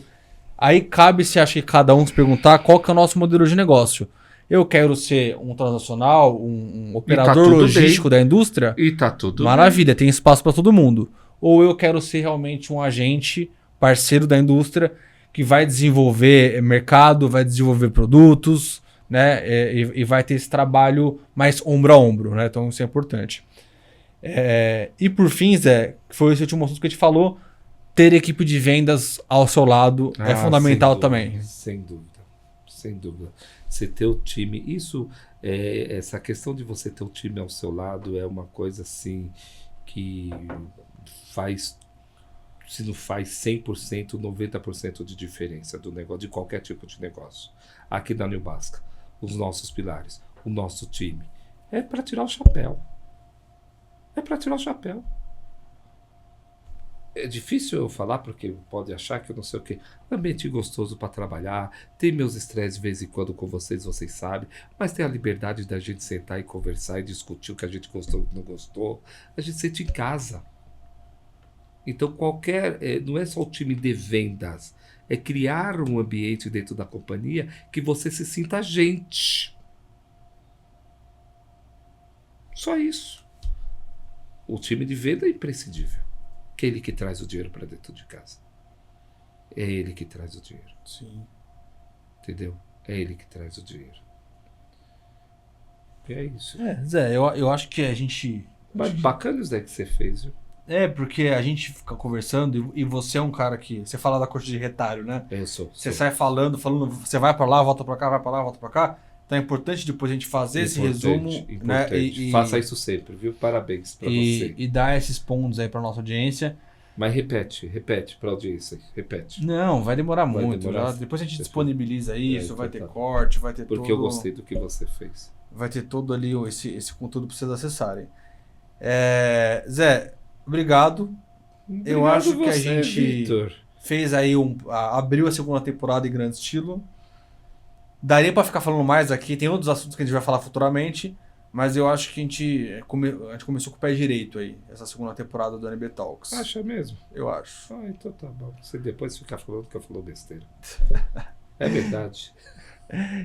Aí cabe, se acha que cada um se perguntar qual que é o nosso modelo de negócio. Eu quero ser um transacional, um operador logístico da indústria. E tá tudo maravilha, tem espaço para todo mundo. Ou eu quero ser realmente um agente, parceiro da indústria, que vai desenvolver mercado, vai desenvolver produtos, né? E vai ter esse trabalho mais ombro a ombro, né? Então isso é importante. E por fim, Zé, que foi esse último assunto que a gente falou, ter equipe de vendas ao seu lado é fundamental também. Sem dúvida. Você ter o time, isso Essa questão de você ter o time ao seu lado é uma coisa assim que faz, se não faz 100%, 90% de diferença do negócio, de qualquer tipo de negócio. Aqui na New Basca, os nossos pilares, o nosso time, é para tirar o chapéu. É para tirar o chapéu. É difícil eu falar porque pode achar que eu não sei o quê. Ambiente gostoso para trabalhar, tem meus estresses de vez em quando com vocês sabem, mas tem a liberdade da gente sentar e conversar e discutir o que a gente gostou e não gostou. A gente sente em casa. Então não é só o time de vendas, é criar um ambiente dentro da companhia que você se sinta gente. Só isso. O time de venda é imprescindível. Que é ele que traz o dinheiro para dentro de casa. É ele que traz o dinheiro. Sim. Entendeu? É ele que traz o dinheiro. E é isso. Zé, eu acho que a gente... Mas bacana isso daí que você fez, viu? Porque a gente fica conversando e você é um cara que... Você fala da corte de retalho, né? Eu sou. Você sai falando, você vai pra lá, volta pra cá, vai pra lá, volta pra cá. Então é importante depois a gente fazer esse resumo. Importante. Né? E faça isso sempre, viu? Parabéns pra você. E dar esses pontos aí pra nossa audiência. Mas repete pra audiência. Repete. Não, vai demorar muito. demorar. Depois a gente disponibiliza isso, então vai ter tá. corte, vai ter Porque eu gostei do que você fez. Vai ter todo ali esse conteúdo pra vocês acessarem. Zé, obrigado. Eu acho que a gente Victor. fez aí abriu a segunda temporada em grande estilo. Daria pra ficar falando mais aqui, tem outros assuntos que a gente vai falar futuramente, mas eu acho que a gente começou com o pé direito aí, essa segunda temporada do NB Talks. Acha mesmo? Eu acho. Então tá bom. Você depois ficar falando que eu falou besteira. É verdade.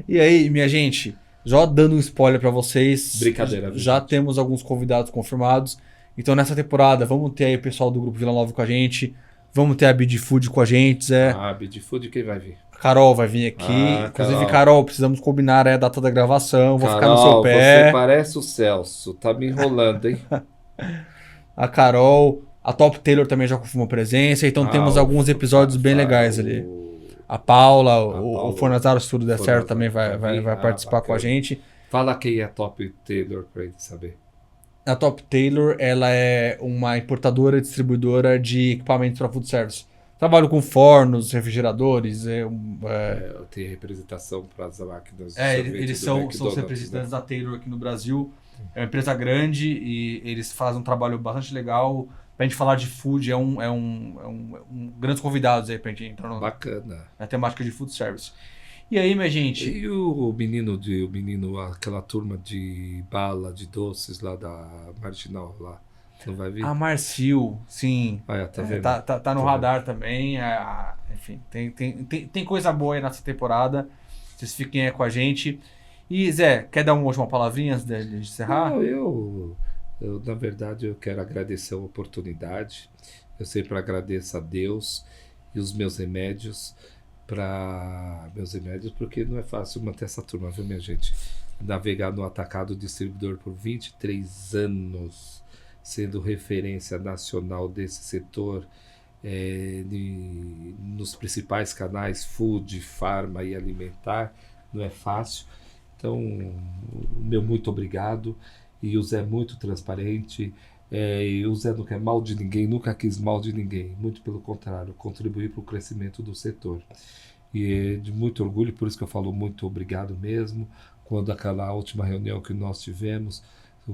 E aí, minha gente, já dando um spoiler pra vocês. Brincadeira. Já temos alguns convidados confirmados. Então nessa temporada vamos ter aí o pessoal do Grupo Vila Nova com a gente. Vamos ter a Bid Food com a gente, Zé. Bid Food, quem vai vir? Carol vai vir aqui. Inclusive, Carol, precisamos combinar a data da gravação. Vou ficar no seu pé. Você parece o Celso. Tá me enrolando, hein? A Carol. A Top Taylor também já confirmou presença. Então temos alguns episódios bem legais ali. A Paula, o Fornazaro, se tudo der certo, também vai participar com a gente. Fala quem é a Top Taylor pra ele saber. A Top Taylor, ela é uma importadora e distribuidora de equipamentos para food service. Trabalho com fornos, refrigeradores. Tem representação para as máquinas. Eles são os representantes da Taylor aqui no Brasil. É uma empresa grande e eles fazem um trabalho bastante legal. Pra gente falar de food, grandes convidados aí pra gente entrar na temática de food service. E aí, minha gente? E o menino, aquela turma de bala, de doces lá da Marginal lá, não vai vir? A Marcil, sim. Tá vendo? Tá no radar também. Enfim, tem coisa boa aí nessa temporada. Vocês fiquem aí com a gente. E, Zé, quer dar uma última palavrinha antes de encerrar? Não, eu, na verdade, eu quero agradecer a oportunidade. Eu sempre agradeço a Deus e os meus remédios, porque não é fácil manter essa turma, viu, minha gente? Navegar no atacado distribuidor por 23 anos, sendo referência nacional desse setor, nos principais canais food, farma e alimentar, não é fácil. Então, meu muito obrigado. E o Zé é muito transparente. E o Zé não quer mal de ninguém, nunca quis mal de ninguém. Muito pelo contrário, contribuir para o crescimento do setor. E é de muito orgulho, por isso que eu falo muito obrigado mesmo. Quando aquela última reunião que nós tivemos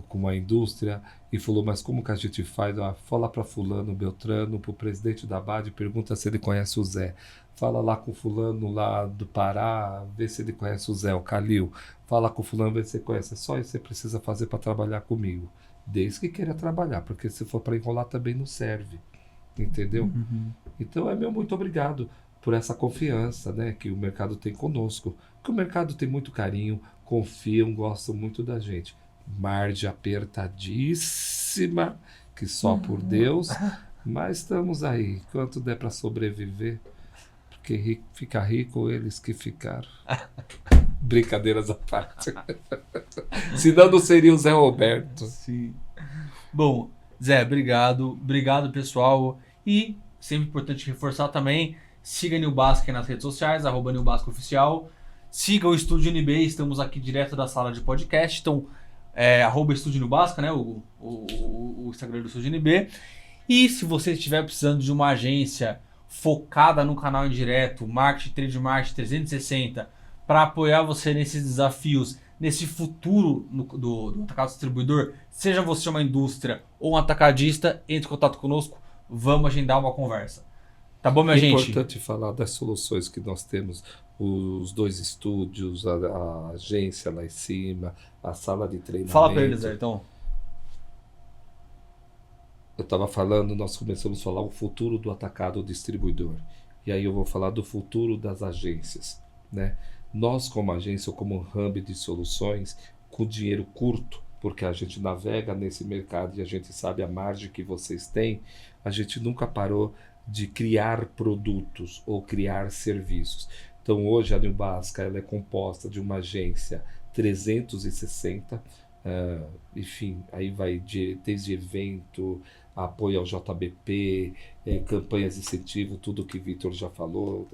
com a indústria e falou, mas como que a gente faz? Fala para fulano, Beltrano, para o presidente da BAD, pergunta se ele conhece o Zé. Fala lá com fulano lá do Pará, vê se ele conhece o Zé, o Calil. Fala com fulano, vê se você conhece. É só isso que você precisa fazer para trabalhar comigo. Desde que queira trabalhar, porque se for para enrolar também não serve. Entendeu? Uhum. Então meu muito obrigado por essa confiança, né, que o mercado tem conosco. Porque o mercado tem muito carinho, confiam, gostam muito da gente. Margem apertadíssima, que só por Deus, mas estamos aí, quanto der para sobreviver, porque ficar rico eles que ficaram. Brincadeiras à parte. Senão não seria o Zé Roberto. Sim. Bom, Zé, obrigado. Obrigado, pessoal. E sempre importante reforçar também, siga New Basca nas redes sociais, @NewBascaOficial. Siga o Estúdio NB, estamos aqui direto da sala de podcast. Então, @Estúdio Nubasca, né? O Instagram do Estúdio NB. E se você estiver precisando de uma agência focada no canal indireto, marketing, trade marketing 360, para apoiar você nesses desafios, nesse futuro do atacado distribuidor, seja você uma indústria ou um atacadista, entre em contato conosco, vamos agendar uma conversa. Tá bom, minha gente? É importante falar das soluções que nós temos, os 2 estúdios, a agência lá em cima, a sala de treinamento. Fala para eles aí, então. Eu estava falando, nós começamos a falar o futuro do atacado distribuidor. E aí eu vou falar do futuro das agências, né? Nós, como agência ou como hub de soluções, com dinheiro curto, porque a gente navega nesse mercado e a gente sabe a margem que vocês têm, a gente nunca parou de criar produtos ou criar serviços. Então hoje a Nubasca ela é composta de uma agência 360, enfim, aí vai desde evento, apoio ao JBP, campanhas de incentivo, tudo que o Vitor já falou.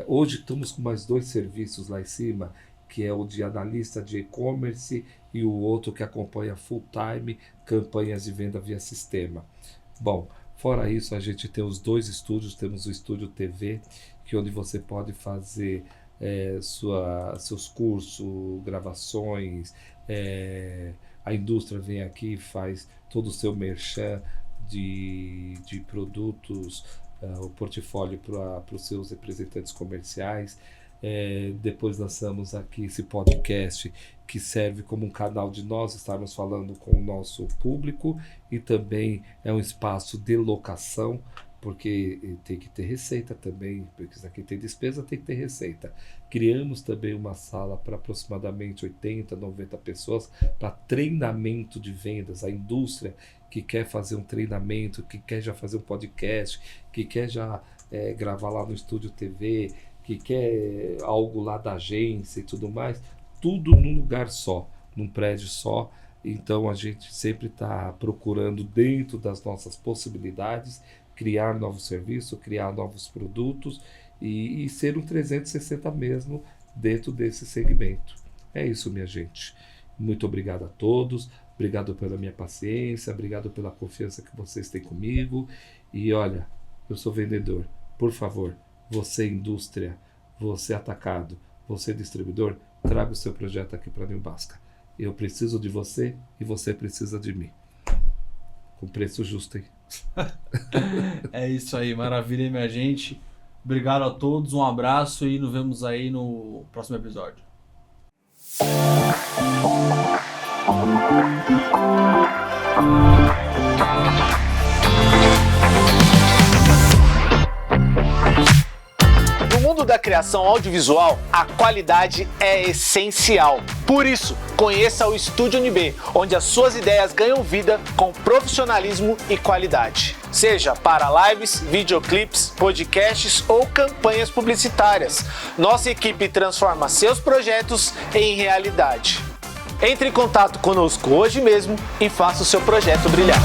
Hoje estamos com mais 2 serviços lá em cima, que é o de analista de e-commerce e o outro que acompanha full time campanhas de venda via sistema. Bom, fora isso, a gente tem os 2 estúdios, temos o Estúdio TV, que é onde você pode fazer seus cursos, gravações, a indústria vem aqui e faz todo o seu merchan de produtos, o portfólio para os seus representantes comerciais. Depois lançamos aqui esse podcast que serve como um canal de nós estarmos falando com o nosso público e também é um espaço de locação, porque tem que ter receita também, porque isso aqui tem despesa, tem que ter receita. Criamos também uma sala para aproximadamente 80, 90 pessoas para treinamento de vendas, a indústria que quer fazer um treinamento, que quer já fazer um podcast, que quer já gravar lá no Estúdio TV, que quer algo lá da agência e tudo mais, tudo num lugar só, num prédio só. Então a gente sempre está procurando, dentro das nossas possibilidades, criar novos serviços, criar novos produtos e ser um 360 mesmo dentro desse segmento. É isso, minha gente. Muito obrigado a todos, obrigado pela minha paciência, obrigado pela confiança que vocês têm comigo. E olha, eu sou vendedor, por favor, você indústria, você atacado, você distribuidor, traga o seu projeto aqui para a Nubasca. Eu preciso de você e você precisa de mim. Com preço justo, hein? É isso aí, maravilha, minha gente. Obrigado a todos, um abraço e nos vemos aí no próximo episódio. No mundo da criação audiovisual, a qualidade é essencial. Por isso, conheça o Estúdio NB, onde as suas ideias ganham vida com profissionalismo e qualidade. Seja para lives, videoclipes, podcasts ou campanhas publicitárias, nossa equipe transforma seus projetos em realidade. Entre em contato conosco hoje mesmo e faça o seu projeto brilhar.